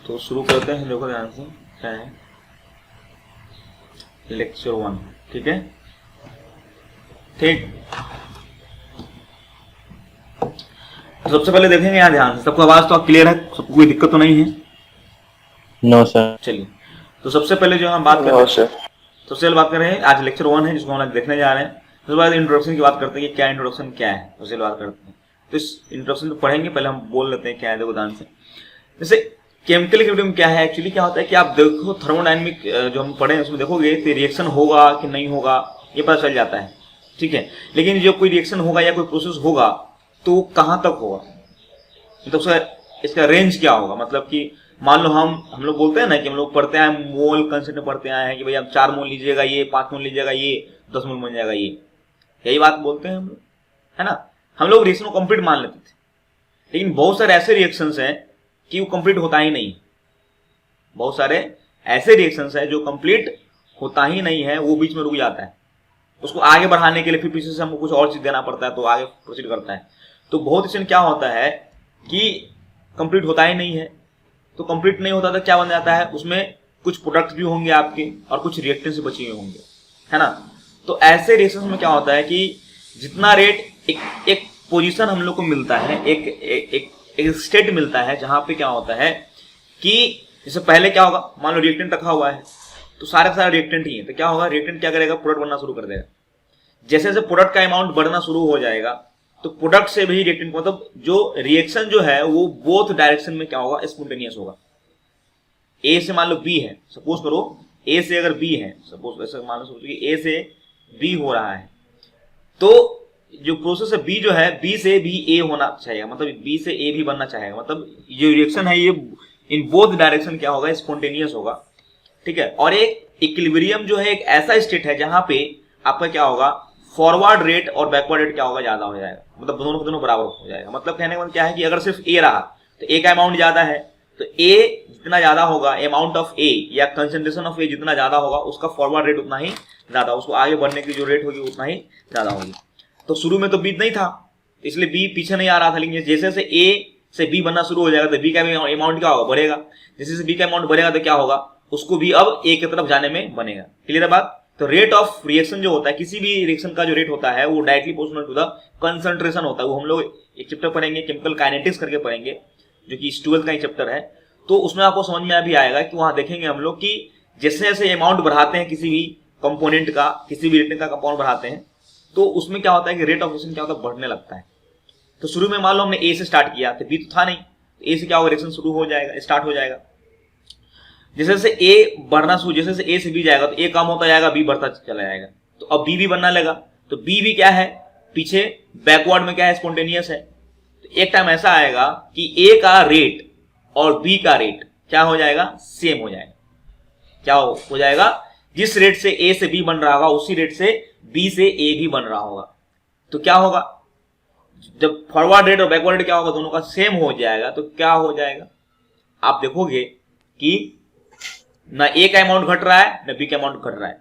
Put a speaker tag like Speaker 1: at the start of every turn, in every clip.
Speaker 1: तो शुरू करते हैं, देखो ध्यान से क्या है लेक्चर 1। ठीक है, ठीक। तो सबसे पहले देखेंगे यहाँ ध्यान से, सबको आवाज तो क्लियर है, सबको कोई दिक्कत तो नहीं है?
Speaker 2: No sir.
Speaker 1: चलिए, तो सबसे पहले जो हम बात कर रहे हैं, सबसे पहले बात कर रहे हैं, आज लेक्चर 1 है जिसको हम लोग देखने जा रहे हैं। उसके बाद इंट्रोडक्शन की बात करते हैं कि क्या इंट्रोडक्शन क्या है, उससे बात करते हैं। तो इस इंट्रोडक्शन तो पढ़ेंगे, पहले हम बोल लेते हैं क्या है। देखो ध्यान से, जैसे केमिकल इक्विलिब्रियम में क्या है, एक्चुअली क्या होता है कि आप देखो थर्मोडायनेमिक जो हम पढ़े हैं उसमें देखोगे तो रिएक्शन होगा कि नहीं होगा ये पता चल जाता है, ठीक है। लेकिन जो कोई रिएक्शन होगा या कोई प्रोसेस होगा तो कहाँ तक होगा, मतलब इसका रेंज क्या होगा। मतलब कि मान लो हम लोग बोलते हैं ना कि हम लोग पढ़ते हैं मोल कंसेप्ट में पढ़ते आए हैं कि भाई आप 4 मोल लीजिएगा ये, 5 मोल लीजिएगा ये, 10 मोल बन जाएगा ये, यही बात बोलते हैं हम लोग, है ना। हम लोग रिएक्शन को कंप्लीट मान लेते थे, लेकिन बहुत सारे ऐसे रिएक्शंस हैं कि वो कंप्लीट होता ही नहीं। बहुत सारे ऐसे रिएक्शंस हैं जो कंप्लीट होता ही नहीं है, वो बीच में रुक जाता है। उसको आगे बढ़ाने के लिए फिर पीछे से हमको कुछ और चीज देना पड़ता है तो आगे प्रोसीड करता है। तो बहुत इसमें क्या होता है कि कंप्लीट होता ही नहीं है। तो कंप्लीट नहीं होता तो क्या बन जाता है, उसमें कुछ प्रोडक्ट भी होंगे आपके और कुछ रिएक्टेंट से बचे हुए होंगे, है ना। तो ऐसे रिएक्शंस में क्या होता है कि जितना रेट एक पोजीशन हम लोग को मिलता है, एक स्टेट मिलता है जहां पे क्या होता है कि जैसे पहले क्या होगा, मान लो रिएक्टेंट रखा हुआ है तो सारे रिएक्टेंट ही है, तो क्या होगा, रिएक्टेंट क्या करेगा, प्रोडक्ट बनना शुरू कर देगा। जैसे जैसे प्रोडक्ट का अमाउंट बढ़ना शुरू हो जाएगा तो प्रोडक्ट से भी रिएक्टेंट, मतलब जो रिएक्शन जो है वो बोथ डायरेक्शन में क्या होगा, स्पॉन्टेनियस होगा। ए से मान लो बी है, सपोज करो ए से अगर बी है, सपोज ऐसे मान लो सोचो कि ए से बी हो रहा है, तो जो प्रोसेस है बी जो है, बी से भी ए होना चाहिए, मतलब बी से ए भी बनना चाहेगा। मतलब जो रिएक्शन है ये इन बोथ डायरेक्शन क्या होगा, स्पॉन्टेनियस होगा, ठीक है। और एक इक्विलिब्रियम जो है एक ऐसा स्टेट है जहां पे आपका क्या होगा, फॉरवर्ड रेट और बैकवर्ड रेट क्या होगा, ज्यादा हो जाएगा, मतलब दोनों को दोनों बराबर हो जाएगा। मतलब कहने का मतलब क्या है कि अगर सिर्फ ए रहा तो ए का अमाउंट ज्यादा है, तो ए जितना ज्यादा होगा, अमाउंट ऑफ ए या कंसंट्रेशन ऑफ ए जितना ज्यादा होगा उसका फॉरवर्ड रेट उतना ही ज्यादा, उसको आगे बढ़ने की जो रेट होगी उतना ही ज्यादा होगी। तो शुरू में तो बी नहीं था इसलिए बी पीछे नहीं आ रहा था, लेकिन जैसे जैसे ए से बी बनना शुरू हो जाएगा तो बी का अमाउंट क्या होगा, बढ़ेगा। जैसे जैसे बी का अमाउंट बढ़ेगा तो क्या होगा, उसको भी अब ए की तरफ जाने में बनेगा। क्लियर है बात। तो रेट ऑफ रिएक्शन जो होता है, किसी भी रिएक्शन का जो रेट होता है वो directly proportional to the concentration होता है। वो हम लोग एक चैप्टर पढ़ेंगे, केमिकल काइनेटिक्स करके पढ़ेंगे, जो कि 12th का ही चैप्टर है। तो उसमें आपको समझ में अभी आएगा कि वहां देखेंगे हम लोग कि जैसे जैसे अमाउंट बढ़ाते हैं किसी भी कंपोनेंट का, किसी भी रिएक्टेंट का कंपाउंड बढ़ाते हैं तो उसमें क्या होता है कि रेट ऑफ रिएक्शन क्या होता है, बढ़ने लगता है। तो शुरू में मान लो हमने ए से स्टार्ट किया तो बी तो था नहीं, ए से क्या होगा, रिएक्शन शुरू हो जाएगा, स्टार्ट हो जाएगा। जैसे जैसे ए बढ़ना शुरू, जैसे जैसे ए से बी जाएगा तो ए कम होता जाएगा, बी बढ़ता चला जाएगा। तो अब बी भी बनना लगा, तो बी भी क्या है, पीछे बैकवर्ड में क्या है, स्पॉन्टेनियस है। तो एक टाइम ऐसा आएगा कि ए का रेट और बी का रेट क्या हो जाएगा, सेम हो जाएगा। क्या हो जाएगा, जिस रेट से ए से बी बन रहा होगा उसी रेट से बी से ए भी बन रहा होगा। तो क्या होगा, जब फॉरवर्ड रेट और बैकवर्ड रेट क्या होगा, दोनों का सेम हो जाएगा तो क्या हो जाएगा, आप देखोगे कि ना ए का अमाउंट घट रहा है ना बी का अमाउंट घट रहा है,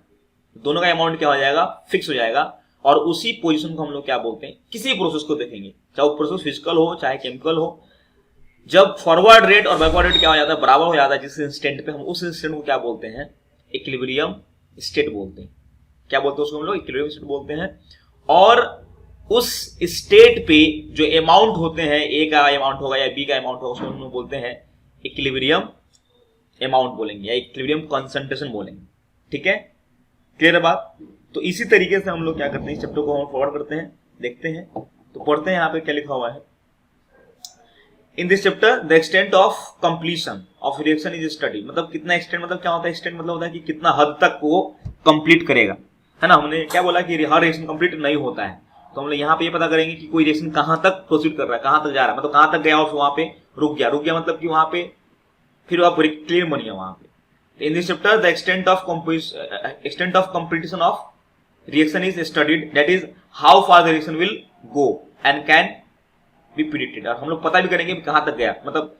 Speaker 1: दोनों का अमाउंट क्या हो जाएगा, फिक्स हो जाएगा। और उसी पोजीशन को हम लोग क्या बोलते हैं, किसी प्रोसेस को देखेंगे, चाहे वो प्रोसेस फिजिकल हो चाहे केमिकल हो, जब फॉरवर्ड रेट और बैकवर्ड रेट क्या हो जाता है, बराबर हो जाता है जिस इंस्टेंट पे, हम उस इंस्टेंट को क्या बोलते हैं, इक्विलिब्रियम स्टेट बोलते हैं। क्या बोलते हैं उसको हम लोग, इक्विलिब्रियम स्टेट बोलते हैं। और उस स्टेट पे जो अमाउंट होते हैं, ए का अमाउंट होगा या बी का अमाउंट होगा, उसको हम लोग बोलते हैं इक्विलिब्रियम अमाउंट बोलेंगे या इक्विलिब्रियम कंसंट्रेशन बोलेंगे। ठीक है, क्लियर है बात। तो इसी तरीके से हम लोग क्या करते हैं, इस चैप्टर को हम फॉरवर्ड करते हैं, देखते हैं। तो पढ़ते हैं यहाँ पे क्या लिखा हुआ है, in this chapter the extent of completion of reaction is study. मतलब कितना एक्सटेंट, मतलब क्या होता है एक्सटेंट, मतलब होता है कि कितना हद तक वो कंप्लीट करेगा, है ना। हमने क्या बोला कि हर रिएक्शन कंप्लीट नहीं होता है, तो हम लोग यहाँ पे ये पता करेंगे कि कोई रिएक्शन कहाँ तक प्रोसीड कर रहा है, कहाँ तक जा रहा है, मतलब कहाँ तक गया और वहां पे रुक गया मतलब कि वहां पे फिर आप क्लियर बनिए वहां पे। In this chapter the extent of completion of reaction is studied, that is how far the reaction will go and can be predicted. और हम लोग पता भी करेंगे कहां तक गया, मतलब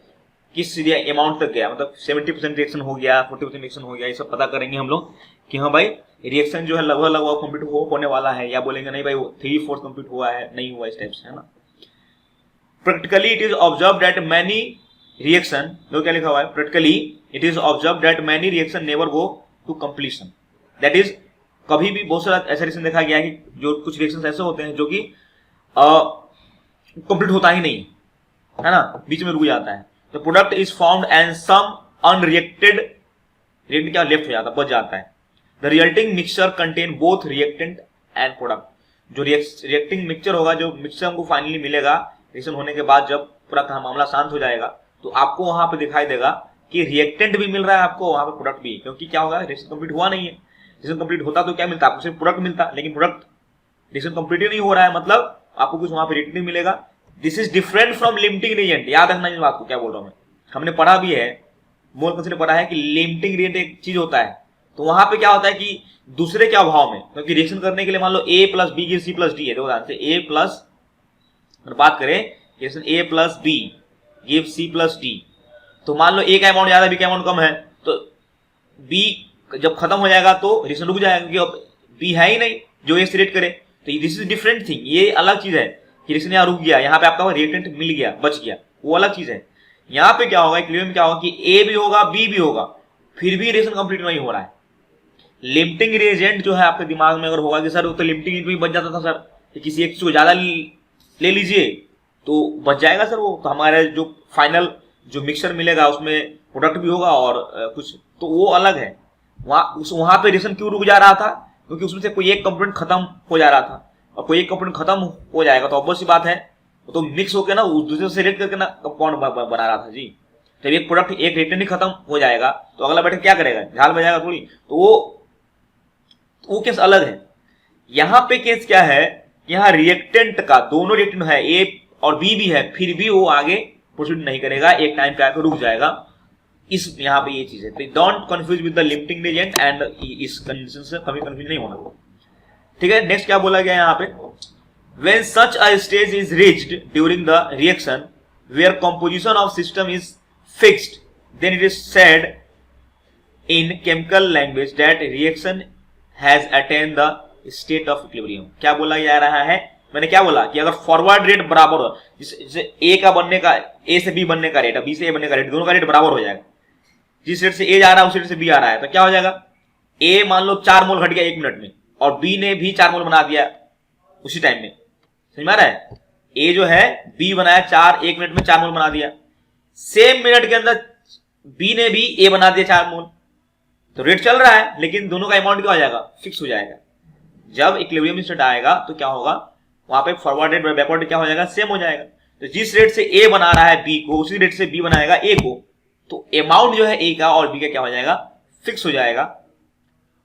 Speaker 1: किस अमाउंट तक गया, मतलब 70% रिएक्शन हो गया, 40% रिएक्शन हो गया, ये सब पता करेंगे हम लोग कि हाँ भाई रिएक्शन जो है लगभग कंप्लीट होने वाला है, या बोलेंगे नहीं भाई 3/4 कंप्लीट हुआ है, नहीं हुआ, इस टाइप से, है ना। Practically it is observe that many reaction, देखो क्या लिखा हुआ है, practically it is observe that many reaction never go to completion. That is, कभी भी बहुत सारा ऐसा रिएक्शन देखा गया है कि जो कुछ रिएक्शन ऐसे होते हैं जो कि कंप्लीट होता ही नहीं है ना, बीच में रुक जाता है। The product is formed and some unreacted, reactant क्या लेफ्ट हो जाता है, बच जाता है। The resulting mixture contain both reactant and product, जो रिएक्टिंग मिक्सचर होगा, जो मिक्सचर हमको फाइनली मिलेगा रिएक्शन होने के बाद, जब पूरा मामला शांत हो जाएगा तो आपको वहां पे दिखाई देगा कि रिएक्टेंट भी मिल रहा है आपको, वहां पे प्रोडक्ट भी, क्योंकि क्या होगा, रिएक्शन कंप्लीट हुआ नहीं है। रिएक्शन कंप्लीट होता तो क्या मिलता, आपको सिर्फ प्रोडक्ट मिलता, लेकिन प्रोडक्ट रिएक्शन कंप्लीट ही नहीं हो रहा है, मतलब आपको कुछ वहां पे रिएक्टेंट मिलेगा। This is different from limiting reagent, याद रखना इस बात को, क्या बोल रहा हूं मैं, हमने पढ़ा भी है, मोल कंसेप्ट ने पढ़ा है कि लिमिटिंग रिएजेंट एक चीज होता है, तो वहां पे क्या होता है कि दूसरे के अभाव में, क्योंकि रिएक्शन करने के लिए मान लो A plus B give C plus D है, देखो ध्यान से, A प्लस, अगर बात करें reaction A plus B give C plus D, तो मान लो A का अमाउंट ज्यादा, B का अमाउंट कम है, तो B जब खत्म हो जाएगा तो रिएक्शन रुक जाएगा, क्योंकि अब B है ही नहीं जो A से रिएक्ट करे। तो दिस इज डिफरेंट थिंग, ये अलग चीज है कि रिएक्शन यहाँ रुक गया, यहाँ पे आपका रिएक्टेंट मिल गया, बच गया, वो अलग चीज है। यहाँ पे क्या होगा, इक्विलिब्रियम में क्या होगा कि A भी होगा B भी होगा, फिर भी रिएक्शन कंप्लीट नहीं हो रहा है। लिमिटिंग रिएजेंट जो है आपके दिमाग में अगर होगा कि सर वो तो लिमिटिंग भी बच जाता था सर, कि किसी एक चीज को ज्यादा ले लीजिए तो बच जाएगा सर वो, तो हमारे जो फाइनल जो मिक्सचर मिलेगा उसमें प्रोडक्ट भी होगा और कुछ, तो वो अलग है। वहां पे रिएक्शन क्यों रुक जा रहा था, क्योंकि उसमें से कोई एक कंपोनेंट खत्म हो जा रहा था, और कोई एक कंपोनेंट खत्म हो जाएगा तो ऑब्वियस सी बात है तो मिक्स होकर ना दूसरे से रिएक्ट करके ना कंपाउंड बना रहा था जी। जब एक प्रोडक्ट एक रिएक्टेंट ही खत्म हो जाएगा तो अगला बैठक क्या करेगा, झाल बजाएगा थोड़ी, तो वो केस अलग है। यहां पे केस क्या है, यहां रिएक्टेंट का दोनों रिएक्टेंट है, ए और बी भी है, फिर भी वो आगे प्रोसीड नहीं करेगा, एक टाइम पे आकर रुक जाएगा। इस यहां पे ये चीज है, तो don't confuse with the limiting reagent and इस कंडीशन से कभी कंफ्यूज नहीं होना, ठीक है। नेक्स्ट क्या बोला गया यहां पे, when such a stage is reached during the reaction where composition of system is fixed, then it is said in chemical language that reaction has attained the state of equilibrium. क्या बोला जा रहा है, मैंने क्या बोला कि अगर फॉरवर्ड रेट बराबर हो, जैसे ए का बनने का, ए से बी बनने का रेट, बी से ए बनने का रेट, दोनों का रेट बराबर हो जाएगा। जिस रेट से ए जा रहा है उस रेट से बी आ रहा है, तो क्या हो जाएगा, ए मान लो 4 मोल घट गया 1 मिनट में, और बी ने भी 4 मोल बना दिया उसी टाइम में, समझ में आ रहा है। ए जो है बी बनाया 1 मिनट में 4 मोल बना दिया, सेम मिनट के अंदर बी ने भी ए बना दिया 4 मोल, तो रेट चल रहा है लेकिन दोनों का अमाउंट क्या हो जाएगा, फिक्स हो जाएगा। जब इक्विलिब्रियम स्टेट आएगा तो क्या होगा, वहां पे फॉरवर्ड रेट बैकवर्ड रेट क्या हो जाएगा, सेम हो जाएगा। तो जिस रेट से ए बना रहा है बी को, उसी रेट से बी बनाएगा ए को, तो अमाउंट जो है ए का और बी का क्या हो जाएगा, फिक्स हो जाएगा।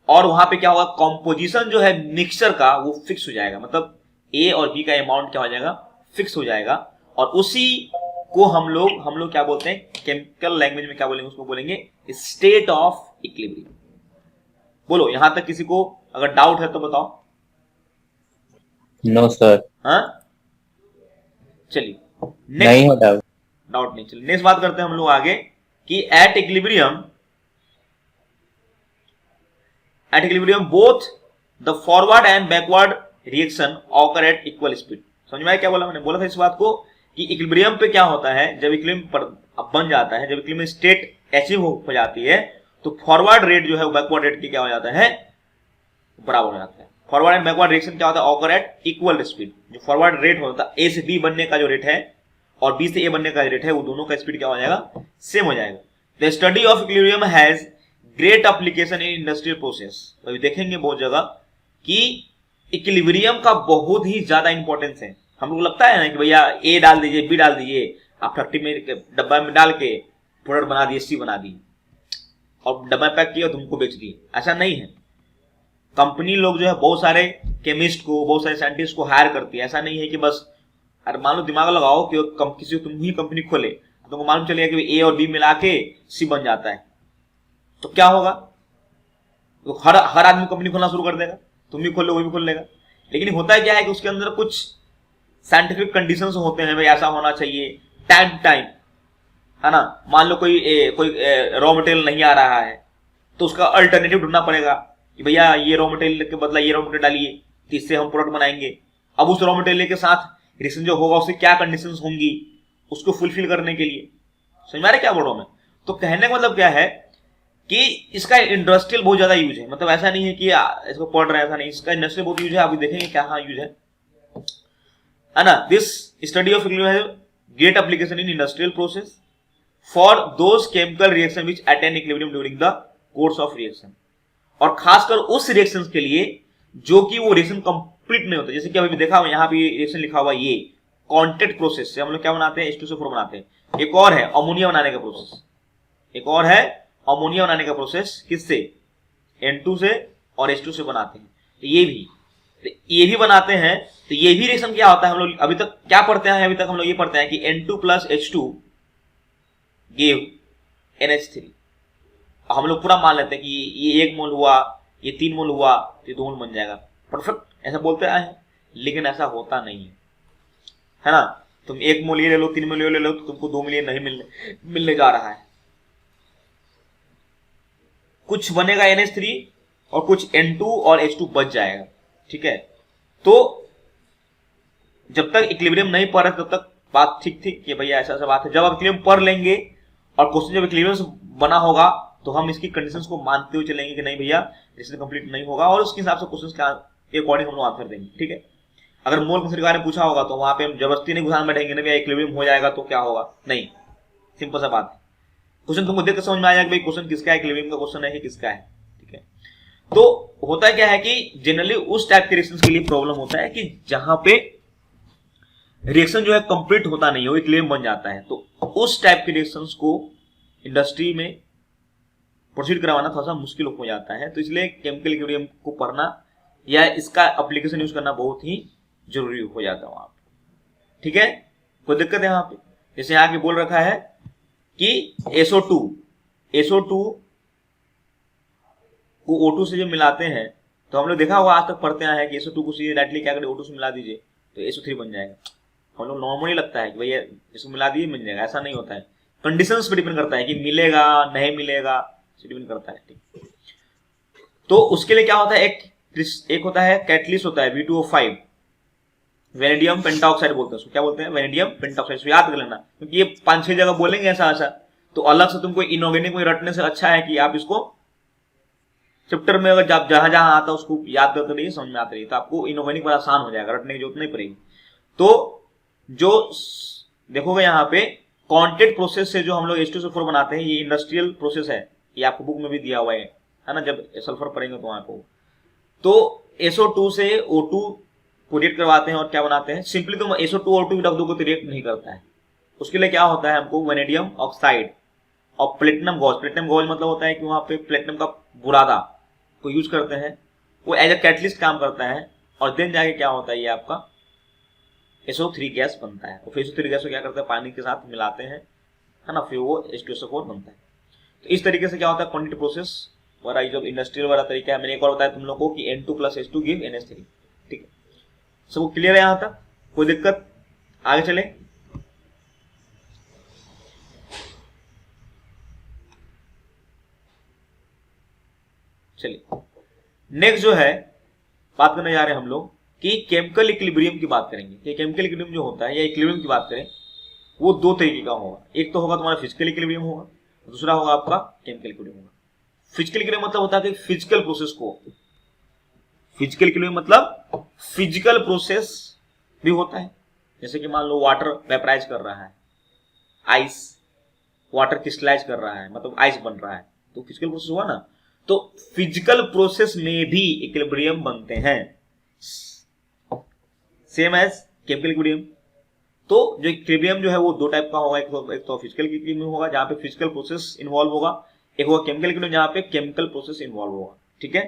Speaker 1: और वहां पे क्या होगा, कॉम्पोजिशन जो है मिक्सचर का वो फिक्स हो जाएगा, मतलब ए और बी का अमाउंट क्या हो जाएगा, फिक्स हो जाएगा। और उसी को हम लोग क्या बोलते हैं, केमिकल लैंग्वेज में क्या बोलेंगे, उसको बोलेंगे स्टेट ऑफ इक्विलिब्रियम। बोलो यहां तक किसी को अगर डाउट है तो बताओ।
Speaker 2: No sir.
Speaker 1: हाँ चलिए
Speaker 2: नहीं है
Speaker 1: डाउट नहीं। चलिए नेक्स्ट बात करते हैं हम लोग आगे कि at equilibrium both the forward and backward reaction occur eight equal speed. समझ में आया क्या बोला मैंने, बोला था इस बात को कि इक्विलिब्रियम पे क्या होता है, जब इक्विलिब्रियम बन जाता है, जब इक्विलिब्रियम स्टेट अचीव हो जाती है, तो फॉरवर्ड रेट जो है वो बैकवर्ड रेट की क्या हो जाता है, बराबर हो जाता है। फॉरवर्ड एंड बैकवर्ड रिएक्शन क्या होता है, ऑकर एट इक्वल स्पीड। जो फॉरवर्ड रेट होता है ए से बी बनने का जो रेट है और बी से ए बनने का रेट है, वो दोनों का स्पीड क्या हो जाएगा, सेम हो जाएगा। The study of equilibrium has great application in industrial process. अभी देखेंगे बहुत जगह कि इक्विलिब्रियम का बहुत ही ज्यादा इंपॉर्टेंस है। हम लोग लगता है ना कि भैया ए डाल दीजिए, बी डाल दीजिए, आप फैक्ट्री में डब्बा में डाल के प्रोडक्ट बना दिए, सी बना दी और डब्बा पैक किया तुमको बेच दिए, ऐसा नहीं है। कंपनी लोग जो है बहुत सारे केमिस्ट को, बहुत सारे साइंटिस्ट को हायर करती है। ऐसा नहीं है कि बस, अरे मान लो दिमाग लगाओ कि किसी तुम ही कंपनी खोले, तुमको मालूम चलेगा कि ए और बी मिला के सी बन जाता है, तो क्या होगा, तो हर आदमी कंपनी खोलना शुरू कर देगा, तुम भी खोल लो वो भी खोल लेगा। लेकिन होता है क्या है कि उसके अंदर कुछ साइंटिफिक कंडीशंस होते हैं, भाई ऐसा होना चाहिए, टाइम है ना। मान लो कोई रॉ मटेरियल नहीं आ रहा है तो उसका अल्टरनेटिव ढूंढना पड़ेगा कि भैया ये रॉ मटेरियल के बदला ये रॉ मटेरियल डालिए, तो इससे हम प्रोडक्ट बनाएंगे। अब उस रॉ मटेरियल के साथ रिएक्शन जो होगा उससे क्या कंडीशंस होंगी उसको फुलफिल करने के लिए, समझ में आ रहा है क्या बोल रहा हूं मैं? तो कहने का मतलब क्या है कि इसका इंडस्ट्रियल बहुत ज्यादा यूज है, मतलब ऐसा नहीं है कि इसको पढ़ रहे हैं, ऐसा नहीं, इसका इंडस्ट्रियल बहुत यूज है। आप देखेंगे क्या हाँ यूज है ना। This study of equilibrium has great application in industrial process for those chemical reaction which attain equilibrium during the course of reaction, और खासकर उस रिएक्शन के लिए जो कि वो रिएक्शन कंप्लीट नहीं होता। जैसे कि अभी देखा यहाँ पे रिएक्शन लिखा हुआ, ये कॉन्टेक्ट प्रोसेस से हम लोग क्या बनाते हैं, H2SO4 बनाते हैं। एक और है अमोनिया बनाने का प्रोसेस, एक और है अमोनिया बनाने का प्रोसेस, किससे, N2 से और H2 से बनाते हैं। तो ये भी बनाते हैं। तो ये भी रिएक्शन क्या होता है, हम लोग अभी तक क्या पढ़ते हैं, अभी तक हम लोग ये पढ़ते हैं कि N2 plus H2 give NH3। हम लोग पूरा मान लेते हैं कि ये 1 मोल हुआ, ये 3 मोल हुआ, ये 2 मोल बन जाएगा, परफेक्ट ऐसा बोलते आए हैं। लेकिन ऐसा होता नहीं है ना। तुम 1 मोल ये ले लो, 3 मोल ये ले लो, तो तुमको 2 मोल नहीं मिलने जा रहा है। कुछ बनेगा NH3 और कुछ N2 और H2 बच जाएगा, ठीक है। तो जब तक इक्विलिब्रियम नहीं पढ़ रहे तब तक बात ठीक थी कि भैया ऐसा ऐसा बात है। जब आप इक्विलिब्रियम पढ़ लेंगे और क्वेश्चन जब इक्विलिब्रियम से बना होगा तो हम इसकी कंडीशंस को मानते हुए चलेंगे कि नहीं भैया रिएक्शन कंप्लीट नहीं होगा, और उसके हिसाब से क्वेश्चन के अकॉर्डिंग हम लोग आंसर देंगे, ठीक है। अगर मोल कंसेप्ट के बारे में पूछा होगा तो वहां पे हम जबरदस्ती नहीं घुसान बैठेंगे ना भैया इक्विलिब्रियम हो जाएगा तो क्या होगा, नहीं, सिंपल सा बात है। क्वेश्चन तुमको देख के समझ में आ जाएगा भाई क्वेश्चन किसका है, इक्विलिब्रियम का क्वेश्चन है कि किसका है, ठीक है। तो होता क्या है कि जनरली उस टाइप के रिएक्शंस के लिए प्रॉब्लम होता है कि जहां पे रिएक्शन जो है कंप्लीट होता नहीं है, वो इक्विलिब्रियम बन जाता है। तो उस टाइप के रिएक्शंस को इंडस्ट्री में प्रोसीड करवाना थोड़ा सा मुश्किल हो जाता है। तो इसलिए केमिकल इक्विलिब्रियम को पढ़ना या इसका एप्लीकेशन यूज करना बहुत ही जरूरी हो जाता है वहां पे, ठीक है। कोई दिक्कत है यहाँ पे? जैसे यहाँ के बोल रखा है कि SO2 को O2 से जब मिलाते हैं तो हम लोग देखा होगा, आज तक पढ़ते आए हैं कि SO2 को सीधे डायरेक्टली क्या करें, O2 से मिला दीजिए तो SO3 बन जाएगा। हम लोग नॉर्मली लगता है कि भैया इसको मिला दिए मिल जाएगा, ऐसा नहीं होता है। कंडीशंस पे डिपेंड करता है कि मिलेगा नहीं मिलेगा, डिपेंड करता है, ठीक। तो उसके लिए क्या होता है, एक होता है कैटलिस्ट होता है V2O5, वेनेडियम पेंटाऑक्साइड बोलते हैं उसको, क्या बोलते हैं, वेनेडियम पेंटाऑक्साइड। याद कर लेना क्योंकि ये 5-6 जगह बोलेंगे ऐसा ऐसा, तो अलग से तुमको इनऑर्गेनिक में रटने से अच्छा है कि आप इसको चैप्टर में अगर जहां जहां आता है उसको याद करते रहिए, समझ में आते रहिए, तो आपको इनऑर्गेनिक पर आसान हो जाएगा, रटने की जरूरत नहीं पड़ेगी। तो जो देखोगे यहाँ पे कॉन्टेक्ट प्रोसेस से जो हम लोग H2SO4 बनाते हैं, ये इंडस्ट्रियल प्रोसेस है, ये आपको बुक में भी दिया हुआ है ना, जब सल्फर पढ़ेंगे तो वहां को। तो SO2 से O2 को रिएक्ट करवाते हैं और क्या बनाते हैं, सिंपली तुम SO2 और O2 रख दो तो रिएक्ट नहीं करता है। उसके लिए क्या होता है, हमको वेनेडियम ऑक्साइड और प्लेटिनम गॉज, प्लेटिनम गॉज मतलब होता है कि वहां पे प्लेटिनम का बुरादा को यूज करते हैं, वो एज ए कैटलिस्ट काम करता है, और देन जाके क्या होता है, ये आपका SO3 गैस बनता है। और फिर SO3 गैस को क्या करते हैं, पानी के साथ मिलाते हैं, है ना, फिर वो H2SO4 बनता है। तो इस तरीके से क्या होता है क्वांटिटी प्रोसेस वाला जो इंडस्ट्रियल वाला तरीका है। मैंने एक और बताया तुम लोग को कि N2 plus H2 give NH3, ठीक है। सब क्लियर है यहां तक, कोई दिक्कत? आगे चले। चलिए नेक्स्ट जो है बात करने जा रहे हैं हम लोग कि केमिकल इक्विलिब्रियम की बात करेंगे। कि केमिकल इक्विलिब्रियम जो होता है या इक्विलिब्रियम की बात करें वो दो तरीके का होगा। एक तो होगा तुम्हारा फिजिकल इक्विलिब्रियम होगा, दूसरा होगा आपका केमिकल इक्विलिब्रियम होगा। फिजिकल इक्विलिब्रियम मतलब होता है कि फिजिकल प्रोसेस को, फिजिकल इक्विलिब्रियम मतलब फिजिकल प्रोसेस भी होता है। जैसे कि मान लो वाटर वेपराइज कर रहा है, आइस वाटर क्रिस्टलाइज कर रहा है, मतलब आइस बन रहा है, तो फिजिकल प्रोसेस हुआ ना। तो फिजिकल प्रोसेस में भी इक्विलिब्रियम बनते हैं, सेम एज केमिकल इक्विलिब्रियम। तो जो इक्विलिब्रियम जो है वो दो टाइप का होगा, एक तो फिजिकल इक्विलिब्रियम होगा जहां पे फिजिकल प्रोसेस इन्वॉल्व होगा, एक होगा केमिकल इक्विलिब्रियम जहां पे केमिकल प्रोसेस इन्वॉल्व होगा, ठीक है।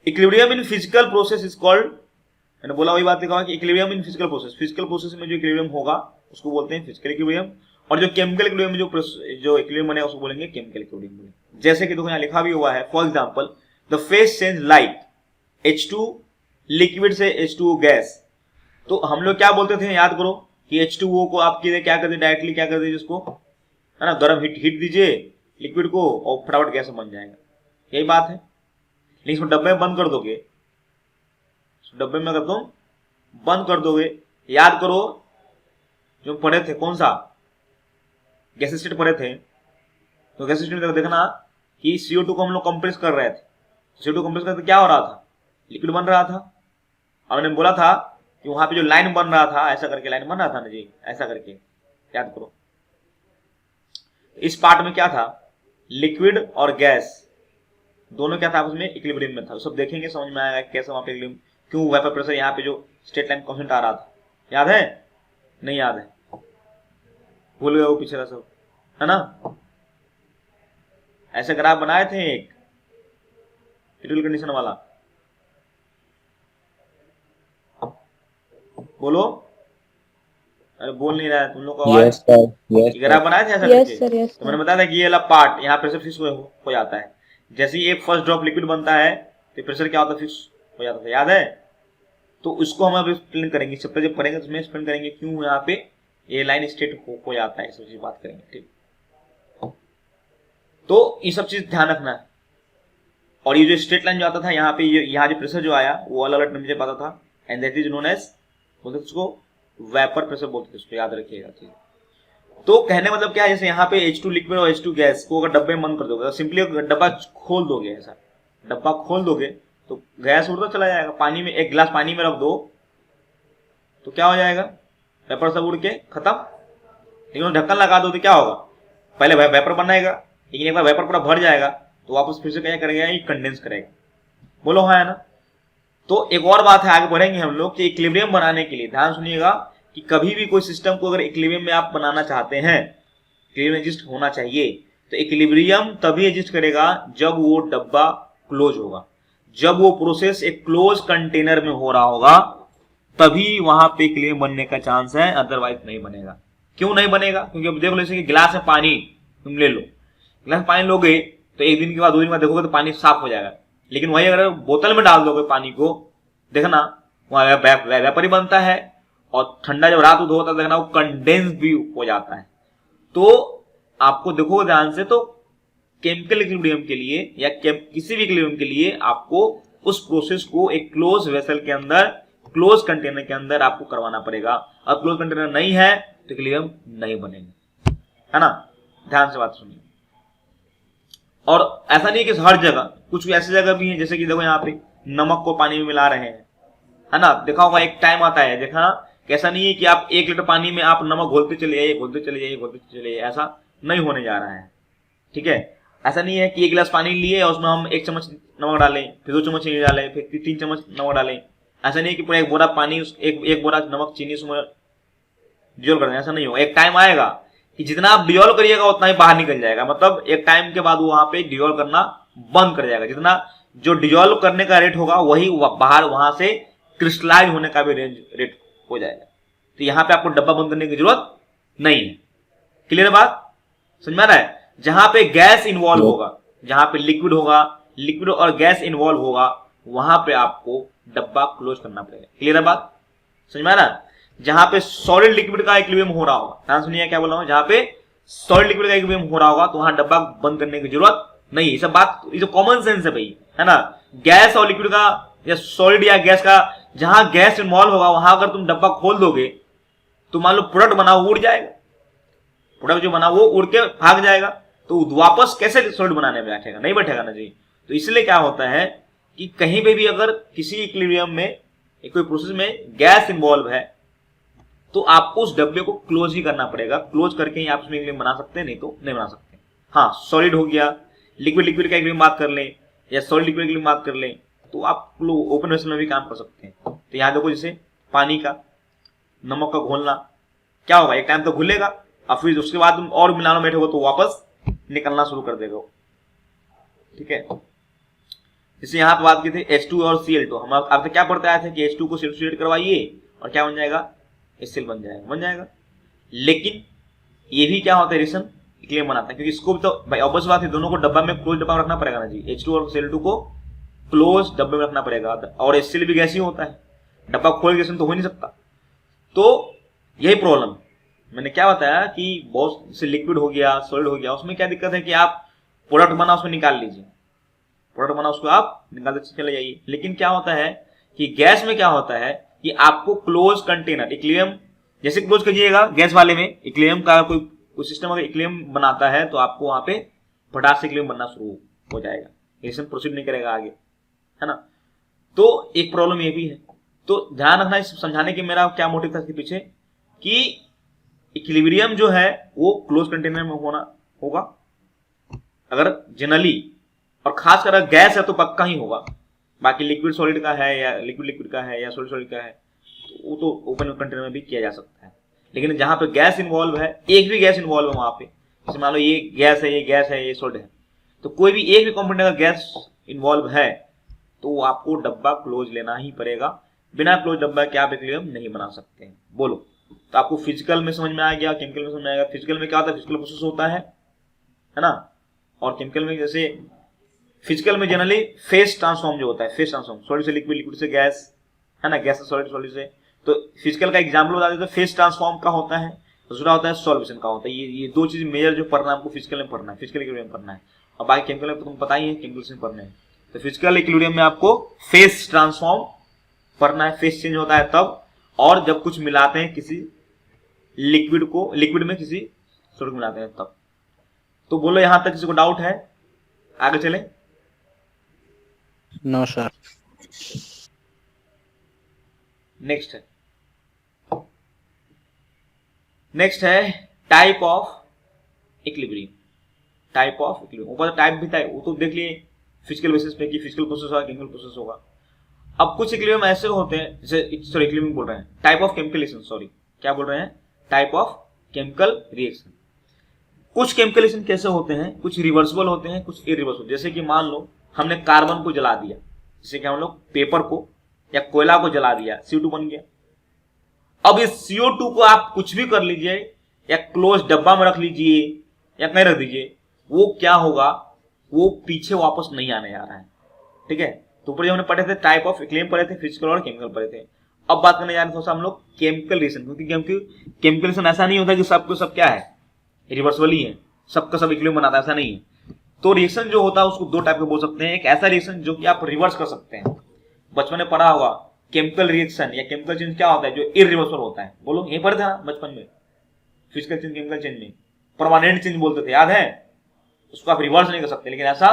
Speaker 1: Equilibrium in physical process is called, मैंने बोला वही बात लिखा कि equilibrium in physical process, physical process में जो इक्विलिब्रियम होगा उसको बोलते हैं फिजिकल इक्विलिब्रियम, और जो केमिकल इक्विलिब्रियम जो इक्विलिब्रियम बनेगा उसको बोलेंगे केमिकल इक्विलिब्रियम। जैसे कि देखो यहाँ लिखा भी हुआ है, for example the phase change like H2 liquid से H2O गैस। तो हम लोग क्या बोलते थे, याद करो कि H2O को आप क्या करते डायरेक्टली, क्या करते जिसको, है ना, गर्म हीट दीजिए लिक्विड को और फटाफट गैस बन जाएगा, यही बात है। लेकिन इसको डब्बे में बंद कर दोगे, डब्बे में अगर तुम बंद कर दोगे, याद करो जो पढ़े थे कौन सा, गैस स्टेट पढ़े थे, तो गैस स्टेट में देखना कि CO2 को हम लोग कंप्रेस कर रहे थे। CO2 कंप्रेस करते क्या हो रहा था, लिक्विड बन रहा था। और मैंने बोला था कि वहां पे जो लाइन बन रहा था, ऐसा करके लाइन बन रहा था ना जी, ऐसा करके याद करो। इस पार्ट में क्या था, लिक्विड और गैस दोनों क्या था आपस में इक्विलिब्रियम में था। तो सब देखेंगे, समझ में आएगा कैसे वहां पे इक्विलिब्रियम, क्यों वेपर प्रेशर यहाँ पे जो स्टेट लाइन कांस्टेंट आ रहा था। याद है, नहीं याद है, भूल गए वो पिछला सब, है ना। ऐसे ग्राफ बनाए थे एक क्रिटिकल कंडीशन वाला, बोलो, अरे बोल नहीं रहा है तुम लोग को आवाज।
Speaker 2: Yes sir. Yes sir.
Speaker 1: Graph बनाए थे ऐसा
Speaker 3: यस
Speaker 1: करके,
Speaker 3: सर, यस
Speaker 1: तो मैंने बताया था कि ये वाला पार्ट यहाँ प्रेशर फिक्स हो जाता है। जैसे ही एक फर्स्ट ड्रॉप लिक्विड बनता है तो प्रेशर क्या होता है, फिक्स हो जाता था, याद है। तो उसको हम अभी एक्सप्लेन करेंगे, चैप्टर जब पढ़ेंगे तो उसमें एक्सप्लेन करेंगे क्यों यहाँ पे ये लाइन स्टेट हो जाता है, सब चीज बात करेंगे, ठीक। तो ये सब चीज ध्यान रखना है। और ये जो स्ट्रेट लाइन जो आता था यहाँ पे, यहाँ जो प्रेशर जो आया वो अलग अलग टेम्परेचर पाता था, and that is known as, बोलते थे उसको वेपर प्रेशर बोलते थे, उसको याद रखिएगा, ठीक। तो कहने मतलब क्या है, जैसे यहाँ पे H2 लिक्विड और H2 गैस को अगर डब्बे में बंद कर दोगे, तो सिंपली डब्बा खोल दोगे, ऐसा डब्बा खोल दोगे तो गैस उड़ता चला जाएगा। पानी में, एक गिलास पानी में रख दो तो क्या हो जाएगा, वेपर सब उड़ के खत्म। लेकिन ढक्कन लगा दो तो क्या होगा, पहले वेपर बनाएगा, लेकिन एक बार वेपर पूरा भर जाएगा तो वापस फिर से क्या करेगा, ये कंडेंस करेगा। बोलो हाँ, है ना। तो एक और बात है, आगे बढ़ेंगे हम लोग कि इक्विलिब्रियम बनाने के लिए ध्यान सुनिएगा कि कभी भी कोई सिस्टम को अगर इक्विलिब्रियम में आप बनाना चाहते हैं, इक्विलिब्रियम एग्जिस्ट होना चाहिए, तो इक्विलिब्रियम तभी एग्जिस्ट करेगा जब वो डब्बा क्लोज होगा, जब वो प्रोसेस एक क्लोज कंटेनर में हो रहा होगा, तभी वहां पे इक्विलिब्रियम बनने का चांस है, अदरवाइज नहीं बनेगा। क्यों नहीं बनेगा, क्योंकि अब देख लो, जैसे कि गिलास में पानी तुम ले लो, गिलास में पानी लोगे तो एक दिन के बाद, 2 दिन बाद देखोगे तो पानी साफ हो जाएगा। लेकिन वही अगर बोतल में डाल दोगे पानी को, देखना वहां वेपर ही बनता है, और ठंडा जब रात उद होता है देखना वो कंडेंस भी हो जाता है। तो आपको देखोगे ध्यान से, तो केमिकल इक्विलिब्रियम के लिए या किसी भी इक्विलिब्रियम के लिए आपको उस प्रोसेस को एक क्लोज वेसल के अंदर, क्लोज कंटेनर के अंदर आपको करवाना पड़ेगा। और क्लोज कंटेनर नहीं है तो इक्विलिब्रियम नहीं बनेगा, है ना। ध्यान से बात सुनिए। और ऐसा नहीं कि हर जगह, कुछ ऐसी जगह भी है, जैसे कि देखो यहाँ पे नमक को पानी में मिला रहे हैं, है ना। देखा होगा एक टाइम आता है, देखा कैसा नहीं है कि आप 1 लीटर पानी में आप नमक घोलते चले जाइए, घोलते चले जाइए, घोलते चले जाइए, ऐसा नहीं होने जा रहा है, ठीक है। ऐसा नहीं है कि 1 गिलास पानी लिए और उसमें हम 1 चम्मच नमक डालें, फिर 2 चम्मच चीनी डालें, फिर 3 चम्मच नमक डालें। ऐसा नहीं है कि पूरा 1 बोरा पानी, एक बोरा नमक चीनी उसमें डिजोल्व कर दें, ऐसा नहीं होगा। एक टाइम आएगा कि जितना आप डिजोल्व करिएगा उतना ही बाहर निकल जाएगा, मतलब एक टाइम के बाद वो वहां पे डिजोल्व करना बंद कर जाएगा। जितना जो डिजोल्व करने का रेट होगा वही बाहर वहां से क्रिस्टलाइज होने का भी रेट हो जाएगा। तो यहाँ पे आपको डब्बा बंद करने की जरूरत नहीं है। क्लियर है बात, समझ में आ रहा है। जहां पे गैस इन्वॉल्व होगा, जहां पे लिक्विड होगा, लिक्विड और गैस इन्वॉल्व होगा, वहां पे आपको डब्बा क्लोज करना पड़ेगा। क्लियर है बात, समझ में आ रहा है। जहां पे सॉलिड लिक्विड का इक्विलिब्रियम हो रहा होगा, ध्यान सुनिए क्या बोल रहा हूं, जहां पे सॉलिड लिक्विड का इक्विलिब्रियम हो रहा होगा तो वहां डब्बा बंद करने की जरूरत नहीं है। ये सब बात, ये जो कॉमन सेंस है भाई, है ना। गैस और लिक्विड का या सॉलिड या गैस का, जहां गैस इन्वॉल्व होगा वहां अगर तुम डब्बा खोल दोगे तो मान लो प्रोडक्ट बना वो उड़ जाएगा, प्रोडक्ट जो बना वो उड़ के भाग जाएगा, तो वापस कैसे सॉलिड बनाने में बैठेगा, नहीं बैठेगा ना जी। तो इसलिए क्या होता है कि कहीं पे भी अगर किसी इक्विलिब्रियम में, कोई प्रोसेस में गैस इन्वॉल्व है, तो आपको उस डब्बे को क्लोज ही करना पड़ेगा। क्लोज करके ही आप उसमें इक्विलिब्रियम बना सकते हैं, नहीं तो नहीं बना सकते। हाँ, सॉलिड हो गया, लिक्विड का इक्विलिब्रियम बात कर लें या सॉलिड लिक्विड की बात कर लें, तो आप ओपन वेसल में भी काम कर सकते हैं। तो यहाँ देखो, जैसे पानी का, नमक का घोलना, क्या होगा, एक टाइम तो घुलेगा और फिर उसके बाद तुम और मिलाना बैठोगे तो वापस निकलना शुरू कर देगा, ठीक है। जैसे यहाँ पे बात की थी H2 और Cl2, हम आपसे क्या पढ़ते आए थे कि H2 को सब्स्टिट्यूट करवाइए और क्या बन जाएगा, HCl बन जाएगा। लेकिन ये भी क्या होता है, रिएक्शन इक्विलिब्रियम बनाता है, क्योंकि इसको भी तो भाई ऑब्वियस बात है, दोनों को डब्बा में, क्लोज डब्बा में रखना पड़ेगा ना जी। H2 और Cl2 को क्लोज डब्बे में रखना पड़ेगा, और HCl भी गैस ही होता है, डब्बा खोल के तो हो नहीं सकता। तो यही प्रॉब्लम मैंने क्या बताया कि बहुत से लिक्विड हो गया, सॉलिड हो गया, उसमें क्या दिक्कत है कि आप प्रोडक्ट बना उसको निकाल लीजिए, प्रोडक्ट बना उसको आप निकालते चले जाइए। लेकिन क्या होता है कि गैस में क्या होता है कि आपको क्लोज कंटेनर, इक्विलिब्रियम जैसे क्लोज करिएगा गैस वाले में, इक्विलिब्रियम का कोई कोई सिस्टम अगर इक्विलिब्रियम बनाता है तो आपको वहां पे फटाक से इक्विलिब्रियम बनना शुरू हो जाएगा, रिएक्शन प्रोसीड नहीं करेगा आगे, है ना। तो एक प्रॉब्लम ये भी है। तो ध्यान रखना, इस समझाने के मेरा क्या मोटिव था इसके पीछे कि इक्विलिब्रियम जो है वो क्लोज कंटेनर में होना होगा अगर जनरली, और खासकर अगर गैस है तो पक्का ही होगा। बाकी लिक्विड सॉलिड का है या लिक्विड लिक्विड का है या सॉलिड सॉलिड का है तो वो तो ओपन कंटेनर में भी किया जा सकता है। लेकिन जहां पे गैस इन्वॉल्व है, एक भी गैस इन्वॉल्व है वहां पे, जैसे मान लो ये गैस है, ये गैस है, ये सॉलिड है, तो कोई भी एक भी कंपोनेंट अगर गैस इन्वॉल्व है तो आपको डब्बा क्लोज लेना ही पड़ेगा। बिना क्लोज डब्बा के आप इक्विलिब्रियम नहीं बना सकते हैं। बोलो, तो आपको फिजिकल में समझ में आ गया, केमिकल में समझ में आएगा। फिजिकल में क्या होता है, फिजिकल प्रोसेस होता है ना। और केमिकल में जैसे फिजिकल में जनरली फेस ट्रांसफॉर्म जो होता है, फेस ट्रांसफॉर्म, सॉलिड से लिक्विड, लिक्विड से गैस, है ना, गैस से सॉलिड, सॉलिड से। तो फिजिकल का एग्जाम्पल बता देते हैं, फेस ट्रांसफॉर्म का होता है, दूसरा होता है सॉल्यूशन का होता है। ये दो चीज मेजर जो पढ़ना है आपको फिजिकल में पढ़ना है, फिजिकल इक्विलिब्रियम पढ़ना है। और बाकी केमिकल में तो तुम पता ही है, केमिकल में पढ़ना है। तो फिजिकल इक्विलिब्रियम में आपको फेस ट्रांसफॉर्म पढ़ना है, फेस चेंज होता है तब, और जब कुछ मिलाते हैं किसी लिक्विड को, लिक्विड में किसी सॉलिड मिलाते हैं तब। तो बोलो यहां तक किसी को डाउट है, आगे चले।
Speaker 2: No sir.
Speaker 1: नेक्स्ट है type of equilibrium. Type of equilibrium, ऊपर टाइप भी था वो तो देख लिए फिजिकल बेसिस पे कि फिजिकल प्रोसेस होगा, केमिकल प्रोसेस होगा। अब कुछ इक्विलिब्रियम ऐसे होते हैं, जैसे सॉरी इक्विलिब्रियम बोल रहे हैं, type of chemical reaction, sorry क्या बोल रहे हैं, टाइप ऑफ केमिकल रिएक्शन। कुछ केमिकल रिएक्शन कैसे होते हैं, कुछ रिवर्सिबल होते हैं, कुछ इरिवर्सिबल। जैसे कि मान लो हमने कार्बन को जला दिया, जैसे कि हम लोग पेपर को या कोयला को जला दिया, CO2 बन गया। अब इस CO2 को आप कुछ भी कर लीजिए या क्लोज डब्बा में रख लीजिए या कहीं रख दीजिए, वो क्या होगा, वो पीछे वापस नहीं आने जा रहा है। ठीक है, तो ऊपर जो हमने पढ़े थे टाइप ऑफ इक्विलिब्रियम पढ़े थे, फिजिकल और केमिकल पढ़े थे। अब बात करने जा रहे थे हम लोग केमिकल रिएक्शन, क्योंकि केमिकल रिएक्शन ऐसा नहीं होता कि सबको सब क्या है, रिवर्सिबल ही है, सबका सब इक्विलिब्रियम बनाता है, ऐसा नहीं है। तो रिएक्शन जो होता है उसको दो टाइप के बोल सकते हैं। एक ऐसा रिएक्शन जो कि आप रिवर्स कर सकते हैं, बचपन में पढ़ा होगा केमिकल रिएक्शन या केमिकल चेंज क्या होता है, जो इरिवर्सिबल होता है। बोलो, यही पढ़ा था बचपन में, फिजिकल चेंज केमिकल चेंज में परमानेंट चेंज बोलते थे, याद है। उसको आप रिवर्स नहीं कर सकते, लेकिन ऐसा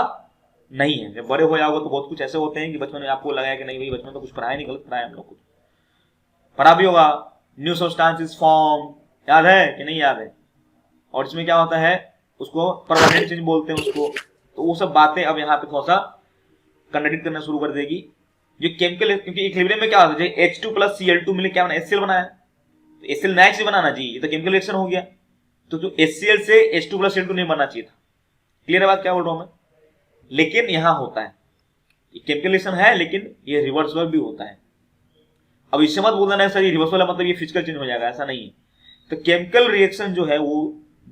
Speaker 1: नहीं है। जब बड़े हो जाओगे तो बहुत कुछ ऐसे होते हैं कि बचपन में आपको लगा कि नहीं भाई बचपन में तो कुछ पढ़ाया नहीं, गलत पढ़ाया हम लोग कुछ। पढ़ा भी होगा न्यू सब्सटेंसेस फॉर्म, याद है कि नहीं याद है। और इसमें क्या होता है, उसको परमानेंट चेंज बोलते हैं उसको। तो वो सब बातें अब यहाँ पे थोड़ा सा कंट्राडिक्ट करना शुरू कर देगी जो केमिकल, क्योंकि इक्विलिब्रियम में क्या होता है, H2 + Cl2 मिले क्या बना, HCl बनाया। तो HCl नया चीज बनाना जी, ये तो केमिकल रिएक्शन हो गया। तो जो HCl से H2 + Cl2 नहीं बनना चाहिए था। क्लियर है बात क्या बोल रहा हूं मैं। लेकिन यहां होता है, केमिकल रिएक्शन है लेकिन ये रिवर्सिबल भी होता है। अब इससे मत बोलना नहीं सर ये रिवर्सिबल है मतलब ये फिजिकल चेंज हो जाएगा, ऐसा नहीं है। तो केमिकल रिएक्शन जो है वो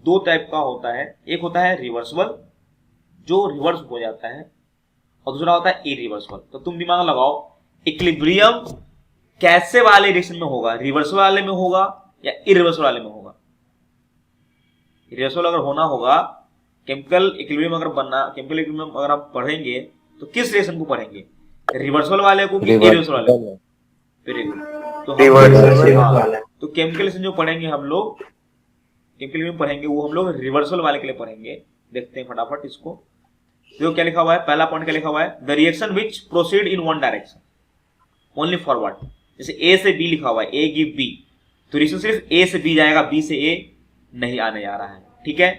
Speaker 1: दो टाइप का होता है। एक होता है रिवर्सिबल जो रिवर्स हो जाता है, और दूसरा होता है इरिवर्सिबल। तो तुम दिमाग लगाओ, इक्विलिब्रियम कैसे वाले रिएक्शन में होगा, रिवर्सिबल वाले में होगा या इरिवर्सिबल वाले में होगा। रिवर्सिबल अगर होना होगा, केमिकल इक्विलिब्रियम अगर बनना, केमिकल इक्विलिब्रियम अगर आप पढ़ेंगे तो किस रिएक्शन को पढ़ेंगे, रिवर्सिबल वाले को कि इरिवर्सिबल वाले को। Very good. तो केमिकल रिएक्शन जो पढ़ेंगे हम लोग, केमिकल में पढ़ेंगे वो हम लोग रिवर्सिबल वाले के लिए पढ़ेंगे। देखते हैं फटाफट इसको। देखो क्या लिखा हुआ है, पहला पॉइंट क्या लिखा हुआ है, the reaction which proceed in one direction only forward. जैसे ए से बी लिखा हुआ है, ए गिव बी, तो रिएक्शन सिर्फ ए से बी जाएगा, बी से ए नहीं आने जा रहा है। ठीक है,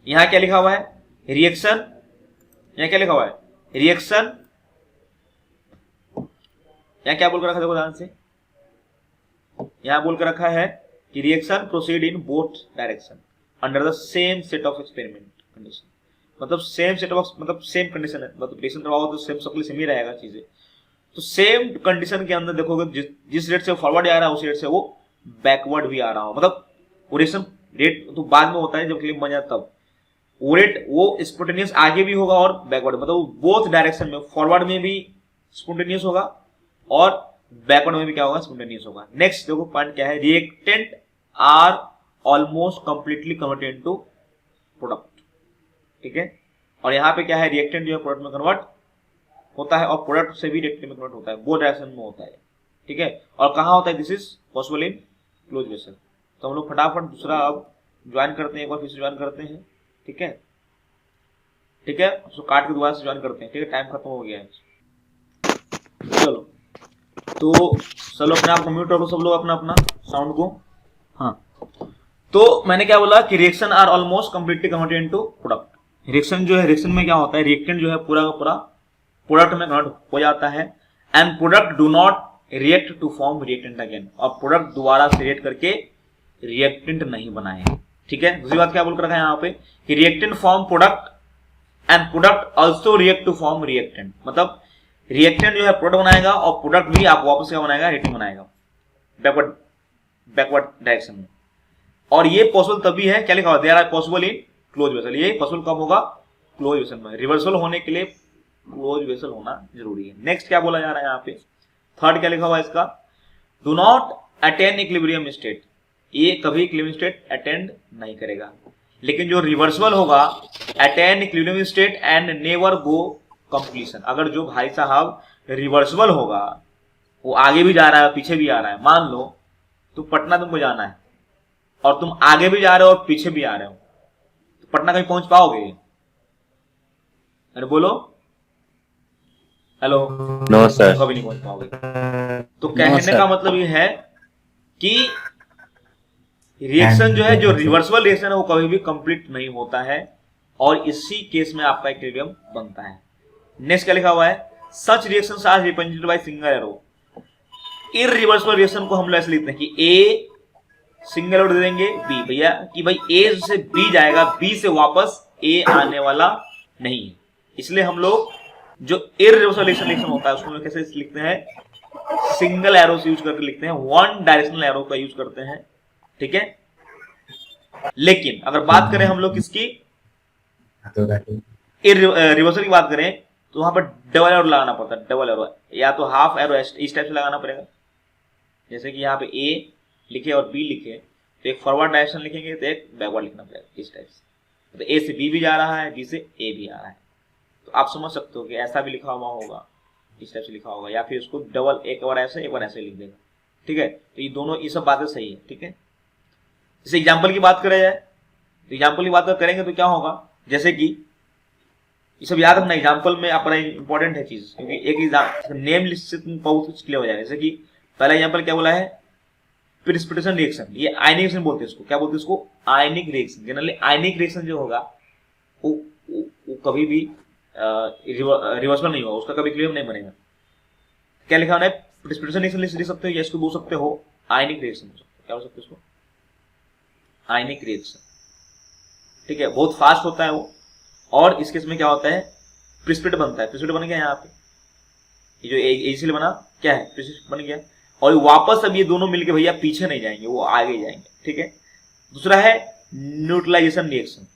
Speaker 1: यहां क्या लिखा हुआ है, रिएक्शन, यहां क्या लिखा हुआ है, रिएक्शन, यहां क्या बोलकर रखा, देखो ध्यान से, यहां बोलकर रखा है कि reaction proceed in both direction under the same set of experiment condition. मतलब सेम सेट ऑफ, मतलब सेम कंडीशन है, मतलब रिएक्शन करवाओ तो सेम सबके लिए सेम ही रहेगा चीजें। तो सेम कंडीशन के अंदर देखोगे जिस रेट से फॉरवर्ड आ रहा है उस रेट से वो बैकवर्ड भी आ रहा हो। मतलब वो रिएक्शन रेट तो बाद में होता है जब क्लिप बन जाए तब, वो रेट वो स्पॉन्टेनियस आगे भी होगा और बैकवर्ड, मतलब बोथ डायरेक्शन में, फॉरवर्ड में भी स्पॉन्टेनियस होगा और बैकवर्ड में भी क्या होगा, स्पॉन्टेनियस होगा। नेक्स्ट देखो पॉइंट क्या है, reactant are almost completely converted into product. ठीक है, और यहाँ पे क्या है, रिएक्टेंट जो है प्रोडक्ट में कन्वर्ट होता है और प्रोडक्ट से भी रिएक्टेंट में कन्वर्ट होता है, वो डायरेक्शन में होता है। ठीक है, और कहाँ होता है, this is possible in close vessel. तो हम लोग फटाफट दूसरा अब ज्वाइन करते हैं, एक बार फिर से ज्वाइन करते हैं। ठीक है, ठीक है, उसको काट के दोबारा से ज्वाइन करते हैं। ठीक है, टाइम खत्म हो गया है। चलो तो चलो अपने आप को म्यूट करो सब लोग अपना अपना साउंड को। हाँ, तो मैंने क्या बोला कि reaction are almost completely converted into product. Reaction जो है, रिएक्शन में क्या होता है, रिएक्टेंट जो है पूरा का पूरा प्रोडक्ट में कन्वर्ट हो जाता है। And product do not react to form reactant again, और प्रोडक्ट दोबारा से रिएक्ट करके रिएक्टेंट नहीं बनाए। ठीक है, दूसरी बात क्या बोल कर रखा है यहाँ पे कि reactant form product and product also react to form reactant. मतलब रिएक्टेंट जो है प्रोडक्ट बनाएगा और प्रोडक्ट भी आप वापस क्या बनाएगा, रिएक्टेंट बनाएगा बैकवर्ड डायरेक्शन में। और ये पॉसिबल तभी है, क्या लिखा हुआ, there are possible in close vessel. ये पॉसिबल कब होगा, क्लोज वेसल में। रिवर्सल होने के लिए क्लोज वेसल होना जरूरी है। नेक्स्ट क्या बोला जा रहा है यहाँ पे, थर्ड क्या लिखा हुआ है इसका, do not attain equilibrium state. ये कभी इक्विलिब्रियम स्टेट अटेंड नहीं करेगा। लेकिन जो रिवर्सिबल होगा, attain equilibrium state and never go completion. अगर जो भाई साहब रिवर्सिबल होगा, वो आगे भी जा रहा है पीछे भी आ रहा है, मान लो तो पटना तुमको जाना है और तुम आगे भी जा रहे हो और पीछे भी आ रहे हो, तो पटना कहीं पहुंच पाओगे? अरे बोलो, हेलो।
Speaker 2: No sir.
Speaker 1: कभी नहीं पहुंच पाओगे। तो कहने का मतलब ये है कि रिएक्शन जो है, जो रिवर्सिबल रिएक्शन है, वो कभी भी कंप्लीट नहीं होता है, और इसी केस में आपका इक्विलिब्रियम बनता है। नेक्स्ट क्या लिखा हुआ है, such reactions are represented by single arrow. Irreversible reaction को हम लोग ऐसे लिखते हैं कि ए सिंगल एरो दे देंगे बी, भैया कि भाई ए से बी जाएगा, बी से वापस ए आने वाला नहीं है। इसलिए हम लोग जो इररिवर्सिबल रिएक्शन होता है उसको हम कैसे लिखते हैं, सिंगल एरो से यूज करके लिखते हैं, वन डायरेक्शनल एरो का यूज करते हैं। ठीक है, लेकिन अगर बात करें हम लोग किसकी, रिवर्सल की बात करें, तो वहां पर डबल एरो लगाना पड़ता है। डबल एरो या तो हाफ एरो इस टाइप से लगाना पड़ेगा। जैसे कि यहाँ पे ए लिखे और बी लिखे, तो एक फॉरवर्ड डायरेक्शन लिखेंगे तो एक बैकवर्ड लिखना पड़ेगा इस टाइप से। तो ए से बी भी जा रहा है, बी से ए भी आ रहा है, तो आप समझ सकते हो कि ऐसा भी लिखा हुआ होगा, इस टाइप से लिखा होगा, या फिर उसको डबल एक बार ऐसे लिख देगा। ठीक है, तो ये दोनों ये सब बातें सही है। ठीक है, जैसे एग्जाम्पल की बात करें जाए, तो एग्जाम्पल की बात करेंगे तो क्या होगा, जैसे कि ये सब याद रखना एग्जाम्पल में अपना इंपॉर्टेंट है चीज, क्योंकि एक नेम लिस्ट से तुम बहुत कुछ क्लियर हो जाएगा। जैसे कि पहला एग्जाम्पल क्या बोला है, प्रिसिपिटेशन रिएक्शन, ये आयनिक रिएक्शन बोलते हैं इसको, क्या बोलते हैं इसको, आयनिक रिएक्शन। जनरली आयनिक रिएक्शन जो होगा वो कभी भी रिवर्सिबल नहीं होगा, उसका कभी क्लियर नहीं बनेगा। क्या लिखा है, प्रिसिपिटेशन रिएक्शन लिख सकते हो या इसको बोल सकते हो आयनिक रिएक्शन, क्या बोल सकते हो इसको, आयनिक रिएक्शन। ठीक है, बहुत फास्ट होता है वो, और इस केस में क्या होता है, प्रिसिपिटेट बनता है। प्रिसिपिटेट बन गया यहाँ पे, ये जो एसिड बना क्या है, प्रिसिपिटेट बन गया, और वापस अब ये दोनों मिलके भैया पीछे नहीं जाएंगे, वो आगे जाएंगे। ठीक है, दूसरा है न्यूट्रलाइजेशन रिएक्शन।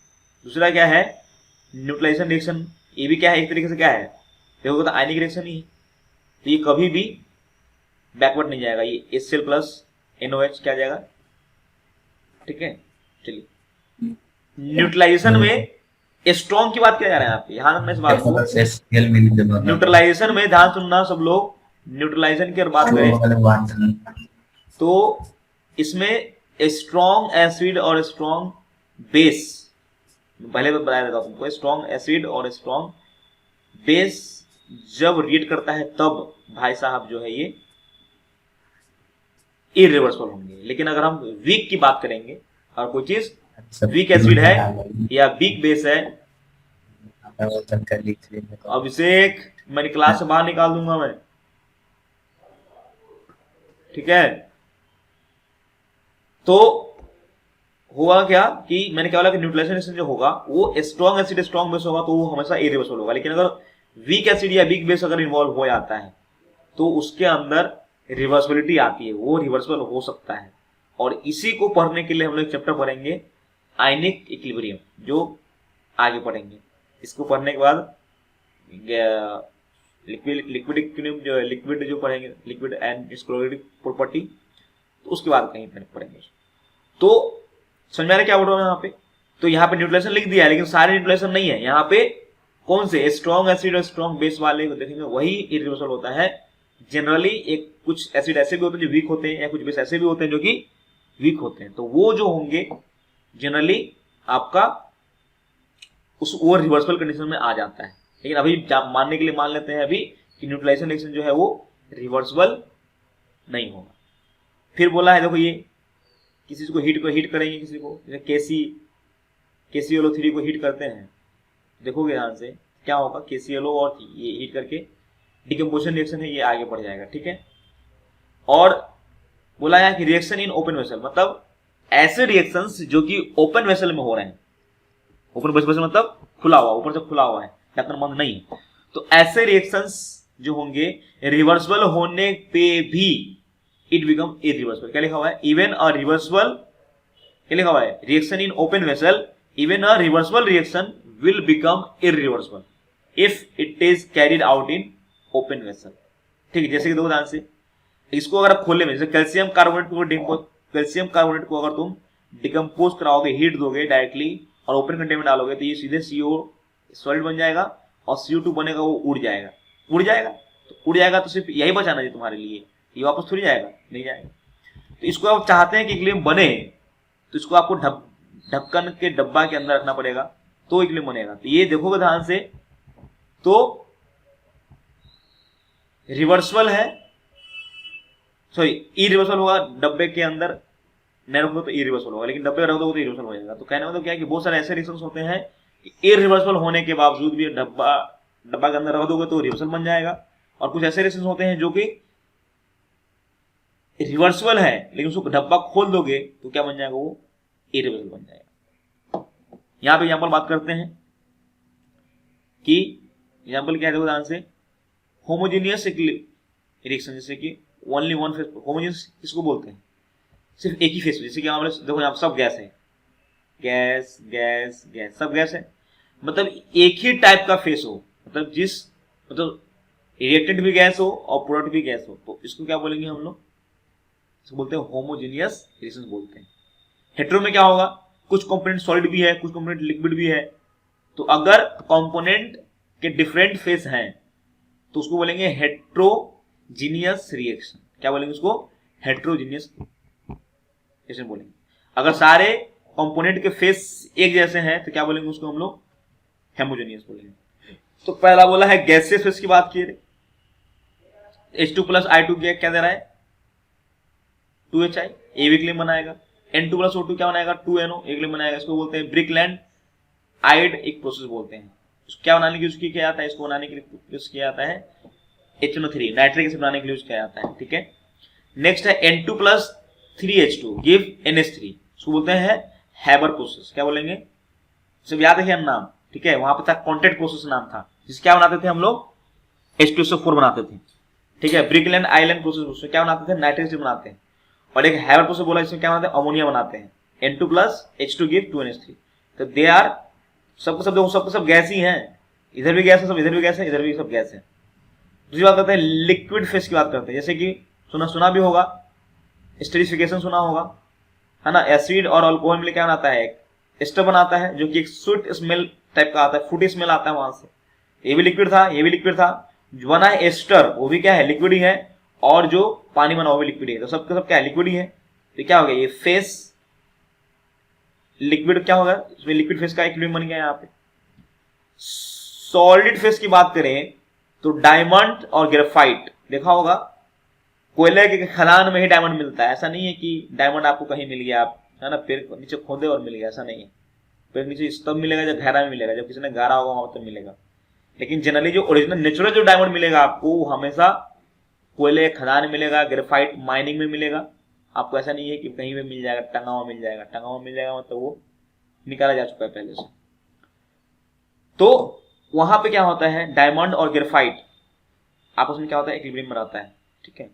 Speaker 1: दूसरा क्या है, न्यूट्रलाइजेशन रिएक्शन। ये भी क्या है, एक तरीके से क्या है, देखोगे तो आयनिक रिएक्शन ही है, तो ये कभी भी बैकवर्ड नहीं जाएगा, ये HCl प्लस NOH क्या जाएगा। ठीक है, चलिए न्यूट्रलाइजेशन में स्ट्रॉन्ग की बात किया जा रहा है आपके यहाँ, मैं इस बात को न्यूट्रलाइजेशन में ध्यान सुनना सब लोग। न्यूट्रलाइजेशन की बात करें तो इसमें स्ट्रॉन्ग एसिड और स्ट्रॉन्ग बेस, पहले बताया था तुमको, स्ट्रॉन्ग एसिड और स्ट्रॉन्ग बेस जब रिएक्ट करता है तब भाई साहब जो है ये इरिवर्सिबल होंगे। लेकिन अगर हम वीक की बात करेंगे, और कोई चीज वीक एसिड है या वीक बेस है, अभिषेक मैंने क्लास से बाहर निकाल दूंगा मैं। ठीक है, तो हुआ क्या कि मैंने क्या बोला कि न्यूट्रलाइजेशन जो होगा वो स्ट्रॉन्ग एसिड स्ट्रॉन्ग बेस होगा, तो वो हमेशा इरिवर्सिबल होगा। लेकिन अगर वीक एसिड या वीक बेस अगर इन्वॉल्व हो जाता है तो उसके अंदर रिवर्सिबिलिटी आती है, वो रिवर्सिबल हो सकता है। और इसी को पढ़ने के लिए हम लोग चैप्टर पढ़ेंगे आयनिक इक्विलिब्रियम, जो आगे पढ़ेंगे। इसको पढ़ने के बाद लिक्विड जो पढ़ेंगे, लिक्विड एंड इट्स क्लोरिटिक प्रॉपर्टी, तो उसके बाद कहीं पढ़ेंगे। तो समझ में आ रहा है क्या बोल रहा हूँ यहाँ पे। तो यहाँ पे न्यूट्रलाइजेशन लिख दिया है, लेकिन सारे न्यूट्रलाइजेशन नहीं है। यहाँ पे कौन से स्ट्रॉन्ग एसिड और स्ट्रॉन्ग बेस वाले को देखेंगे, वही इरिवर्सिबल होता है। जनरली एक कुछ एसिड ऐसे भी होते हैं जो वीक होते हैं, या कुछ बेस ऐसे भी होते हैं जो कि वीक होते हैं, तो वो जो होंगे जनरली आपका वो रिवर्सिबल कंडीशन में आ जाता है। लेकिन अभी मानने के लिए मान लेते हैं अभी कि न्यूट्रलाइजेशन रिएक्शन जो है वो रिवर्सिबल नहीं होगा। फिर बोला है देखो ये किसी को हीट करेंगे, किसी को जैसे KClO3 को हीट करते हैं, देखोगे ध्यान से क्या होगा, KClO और ये हीट करके डिकम्पोजिशन रिएक्शन है, ये आगे बढ़ जाएगा, ठीक है। और बोला है कि रिएक्शन इन ओपन वेसल, मतलब ऐसे रिएक्शंस जो कि ओपन वेसल में हो रहे हैं, ओपन वेसल मतलब खुला हुआ, ऊपर से खुला हुआ है, ढक्कन बंद नहीं है, तो ऐसे रिएक्शंस जो होंगे रिवर्सिबल होने पे भी इट बिकम इरिवर्सिबल। क्या लिखा हुआ है, इवन अ रिवर्सिबल, क्या लिखा हुआ है, reaction in open vessel even a reversible reaction will become irreversible if it is carried out in open vessel. ठीक है, जैसे कि दो ध्यान से, इसको अगर आप खोले में, जैसे कैल्शियम कार्बोनेट को अगर तुम डिकम्पोज कराओगे, हीट दोगे डायरेक्टली और ओपन कंटेनर में डालोगे, तो ये सीधे CO सॉलिड बन जाएगा और CO2 बनेगा, वो उड़ जाएगा तो सिर्फ यही बचाना है तुम्हारे लिए, ये वापस थोड़ी जाएगा, नहीं जाएगा। तो इसको आप चाहते हैं कि इक्विलिब्रियम बने, तो इसको आपको ढक्कन के डब्बा के अंदर रखना पड़ेगा, तो इक्विलिब्रियम बनेगा। तो ये देखोगे ध्यान से, तो रिवर्सिबल है, सॉरी इरिवर्सिबल होगा, डब्बे के अंदर नहीं रखोगे तो इरिवर्सिबल होगा, लेकिन डब्बे रख दोगे तो इरिवर्सिबल हो जाएगा। तो कहने मतलब क्या है कि बहुत सारे ऐसे रिएक्शंस होते हैं इरिवर्सिबल होने के बावजूद भी डब्बा के अंदर रख दोगे तो रिवर्सिबल बन जाएगा, और कुछ ऐसे रिएक्शंस होते हैं जो कि रिवर्सिबल है लेकिन उसको डब्बा खोल दोगे तो क्या बन जाएगा, वो इरिवर्सिबल बन जाएगा। यहां पे एग्जांपल बात करते हैं कि एग्जांपल क्या है, देखो ध्यान से, होमोजेनियस रिएक्शन, जैसे कि ओनली वन फेज, होमोजेनियस किसको बोलते हैं, सिर्फ एक ही फेज, जैसे कि हमारे देखो यहाँ सब गैस है, गैस गैस गैस, सब गैस है, मतलब एक ही टाइप का फेस हो, मतलब रिएक्टेंट भी गैस हो और प्रोडक्ट भी गैस हो, तो इसको क्या बोलेंगे हम लोग, इसको बोलते हैं होमोजेनियस रिएक्शन बोलते हैं। हेटेरो में क्या होगा, कुछ कंपोनेंट सॉलिड भी है, कुछ कंपोनेंट लिक्विड भी है, तो अगर कंपोनेंट के डिफरेंट फेस हैं तो उसको बोलेंगे हेट्रोजीनियस रिएक्शन। क्या बोलेंगे उसको, हेट्रोजीनियस रिएक्शन बोलेंगे। अगर सारे कंपोनेंट के फेस एक जैसे हैं तो क्या बोलेंगे उसको हम लोग, हेमोजेनियस बोलेंगे। तो पहला बोला है गैसियस फेस की बात की, H2 + I2 क्या दे रहा है, 2HI, ये भी इक्विलिब्रियम बनाएगा। N2 + O2 क्या बनाएगा, 2NO, इक्विलिब्रियम बनाएगा। इसको बोलते हैं ब्रिकलैंड आइड एक प्रोसेस बोलते हैं। क्या बनाने के लिए यूज किया जाता है, इसको बनाने के लिए यूज किया जाता है HNO3, नाइट्रिक एसिड बनाने के लिए यूज किया जाता है, ठीक है। नेक्स्ट है N2 + 3H2 गिव NH3, इसको बोलते हैं हैबर प्रोसेस। क्या बोलेंगे, सब याद है नाम, ठीक है। वहां पर था कॉन्टैक्ट प्रोसेस नाम था, जिससे क्या बनाते थे हम लोग, H2SO4 बनाते थे, ठीक है। ब्रिकलैंड आइलैंड प्रोसेस, उसमें क्या बनाते थे, नाइट्रिक एसिड बनाते हैं। और एक हैबर प्रोसेस बोला, इसमें क्या बनाते हैं, अमोनिया बनाते हैं। N2 + H2 give 2NH3। तो दे आर सब गैस ही हैं, इधर भी गैस है, सब इधर भी गैस है, इधर भी सब गैस है। दूसरी बात करते हैं लिक्विड फेस की बात करते हैं, जैसे कि सुना भी होगा, स्टेरिफिकेशन सुना होगा, है ना। एसिड और अल्कोहल मिलकर क्या बनाता है, एक एस्टर बनाता है, जो कि एक स्वीट स्मेल टाइप का आता है, फ्रूटी स्मेल आता है वहां से। ये भी लिक्विड था, ये भी लिक्विड था। जो बना है एस्टर, वो भी क्या है, लिक्विड ही है, और जो पानी बना वो भी लिक्विड ही है। तो सब क्या है, लिक्विड ही है। तो क्या हो गया, ये फेस लिक्विड क्या होगा, इसमें लिक्विड फेस का इक्विलिब्रियम बन गया। यहाँ पे सॉलिड फेस की बात करें तो डायमंड और ग्रेफाइट, देखा होगा कोयले के खदान में ही डायमंड मिलता है। ऐसा नहीं है कि डायमंड आपको कहीं मिल गया, आप है ना पेड़ नीचे खोदे और मिल गया, ऐसा नहीं है। पेड़ नीचे तब मिलेगा जब गहरा में मिलेगा, जब किसी ने गाड़ा होगा वहां तब मिलेगा। लेकिन जनरली जो ओरिजिनल नेचुरल जो डायमंड मिलेगा आपको, वो हमेशा कोयले खदान मिलेगा, ग्रेफाइट माइनिंग में मिलेगा आपको। ऐसा नहीं है कि कहीं पे मिल जाएगा, टंगा हुआ मिल जाएगा। टंगा हुआ मिल जाएगा मतलब वो निकाला जा चुका है पहले से। तो वहां पे क्या होता है, डायमंड और ग्रेफाइट आपस में क्या होता है, इक्विलिब्रियम में रहता है, ठीक है।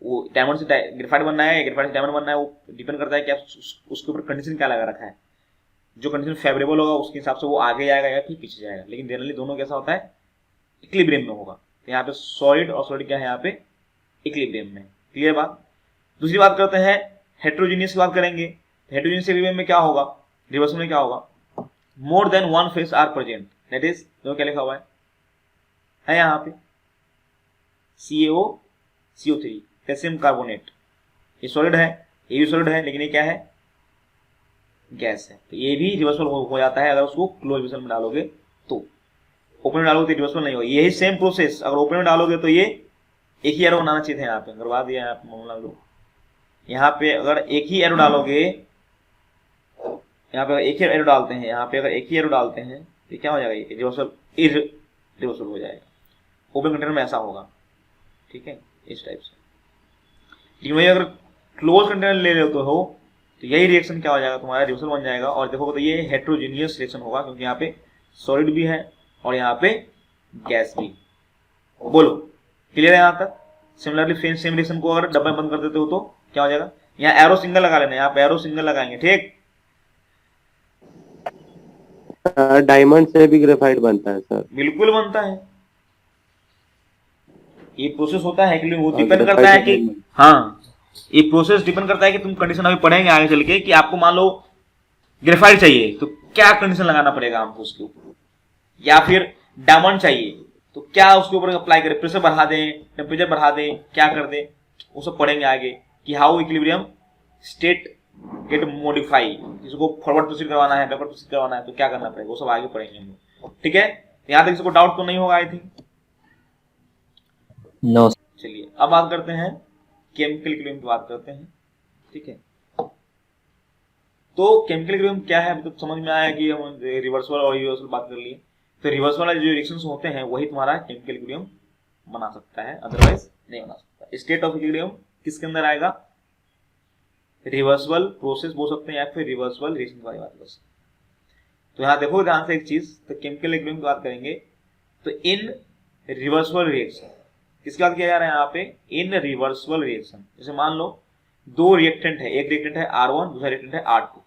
Speaker 1: वो डायमंड से ग्रेफाइट बनना है, ग्रेफाइट से डायमंड बनना है, वो डिपेंड करता है कि आप उसके ऊपर कंडीशन क्या लगा रखा है। जो कंडीशन फेवरेबल होगा उसके हिसाब से वो आगे जाएगा या फिर पीछे जाएगा। लेकिन जनरली दोनों कैसा होता है, इक्विलिब्रियम में होगा। तो यहाँ पे सॉलिड और सॉलिड क्या है, यहाँ पे इक्विलिब्रियम में। क्लियर बात। दूसरी बात करते हैं हेट्रोजीनियस की बात करेंगे। हेट्रोजीनियस इक्विलिब्रियम में क्या होगा, रिवर्सल में क्या होगा, more than one phase are present, that is, जो क्या लिखा हुआ है यहाँ पे CaO CO3 कैल्शियम कार्बोनेट, ये सॉलिड है, ये भी सॉलिड है लेकिन ये क्या है, गैस है, तो ये भी रिवर्सल हो जाता है अगर उसको क्लोज वेसल में डालोगे तो। ओपन में डालोगे तो रिवर्सल नहीं होगा। यही सेम प्रोसेस अगर ओपन में डालोगे तो ये एक ही एरो बनाना चाहिए था, यहाँ पे करवा दिया आप मामला लो। यहाँ पे अगर एक ही एरो डालोगे, यहाँ पे अगर एक ही एरो डालते हैं, यहाँ पे अगर एक ही एरो डालते हैं तो क्या हो जाएगा, रिवर्सल इरिवर्सल हो जाएगा। ओपन कंटेनर में ऐसा होगा, ठीक है, इस टाइप से। लेकिन वही अगर क्लोज कंटेनर ले लेते हो तो यही रिएक्शन क्या हो जाएगा, तुम्हारा रिवर्सल बन जाएगा। और देखोगे तो ये हेट्रोजीनियस रिएक्शन होगा, क्योंकि यहाँ पे सॉलिड भी है और यहाँ पे गैस भी। बोलो क्लियर है यहाँ तक। सिमिलरली सेम रिएक्शन को अगर डब्बा बंद कर देते हो तो क्या हो जाएगा, यहाँ एरो सिंगल लगा लेना, यहाँ पे एरो सिंगल लगाएंगे, ठीक।
Speaker 2: डायमंड से भी ग्रेफाइट बनता है सर?
Speaker 1: बिल्कुल बनता है, ये प्रोसेस होता है कि वो डिपेंड करता है कि, हाँ ये प्रोसेस डिपेंड करता है कि तुम कंडीशन अभी पढ़ेंगे आगे चल के कि आपको मान लो ग्रेफाइट चाहिए तो क्या कंडीशन लगाना पड़ेगा हमको उसके ऊपर, या फिर डायमंड चाहिए तो क्या उसके ऊपर अप्लाई करें, प्रेशर बढ़ा दें, टेम्परेचर बढ़ा दें, क्या कर दें, वो सब पढ़ेंगे आगे कि how equilibrium state get modify, इसको फॉरवर्ड प्रोसीड करवाना है, बैकवर्ड प्रोसीड करवाना है तो क्या करना पड़ेगा, वो सब आगे पढ़ेंगे हम लोग, ठीक है। यहाँ तक इसको डाउट तो नहीं होगा आई थिंक।
Speaker 2: नो।
Speaker 1: चलिए अब बात करते हैं केमिकल इक्विलिब्रियम की बात करते हैं, ठीक है। तो केमिकल इक्विलिब्रियम क्या है अभी तो समझ में आया कि हम रिवर्सल और इरिवर्सल बात कर लिए। तो रिवर्सल वाले जो रिएक्शंस होते हैं वही तुम्हारा केमिकल इक्विलिब्रियम बना सकता है, अदरवाइज नहीं बना सकता। स्टेट ऑफ इक्विलिब्रियम किसके अंदर आएगा, रिवर्सिबल प्रोसेस बोल सकते हैं या फिर रिवर्सिबल रिएक्शन की बात कर सकते हैं। तो यहाँ देखो ध्यान से एक चीज, तो केमिकल इक्विलिब्रियम की बात करेंगे तो इन रिवर्सिबल रिएक्शन किसकी बात किया जा रहा है यहाँ पे, इन रिवर्सिबल रिएक्शन। जैसे मान लो दो रिएक्टेंट है, एक रिएक्टेंट है R1, दूसरा रिएक्टेंट है R2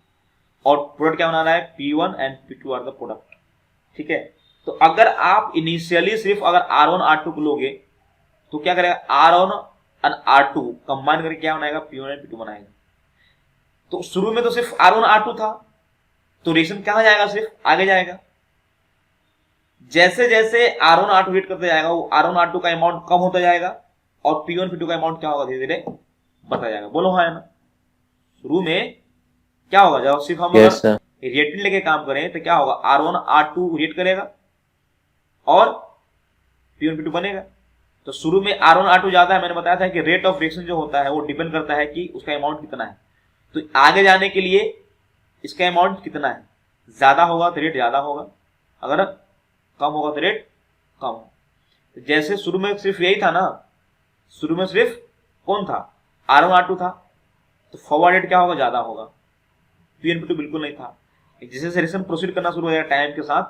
Speaker 1: और प्रोडक्ट क्या बना रहा है P1 and P2 are the product, ठीक है। तो अगर आप इनिशियली सिर्फ अगर R1 R2 को लोगे तो क्या करेगा, R1 और R2 कंबाइन करके क्या बनाएगा, P1 एंड P2 बनाएगा। तो शुरू में तो सिर्फ R1 R2 था तो रिएक्शन कहां जाएगा, सिर्फ आगे जाएगा। जैसे जैसे R1 R2 हीट करते जाएगा वो R1 R2 का अमाउंट कम होता जाएगा और P1 P2 का अमाउंट क्या होगा, धीरे धीरे बढ़ता जाएगा। बोलो हाँ है ना। शुरू में क्या होगा, जब सिर्फ हम रिएक्टेंट लेके काम करें तो क्या होगा, R1 R2 रिएक्ट करेगा और P1 P2 बनेगा। तो शुरू में R1 R2 ज्यादा है, मैंने बताया था कि रेट ऑफ रिएक्शन जो होता है वो डिपेंड करता है कि उसका अमाउंट कितना है। तो आगे जाने के लिए इसका अमाउंट कितना है, ज्यादा होगा तो रेट ज्यादा होगा, अगर कम होगा तो रेट कम होगा। तो जैसे शुरू में सिर्फ यही था ना, शुरू में सिर्फ कौन था, R1 R2 था, तो फॉरवर्ड रेट क्या होगा, ज्यादा होगा। P1 P2 बिल्कुल नहीं था। जैसे रिएक्शन प्रोसीड करना शुरू हो जाएगा टाइम के साथ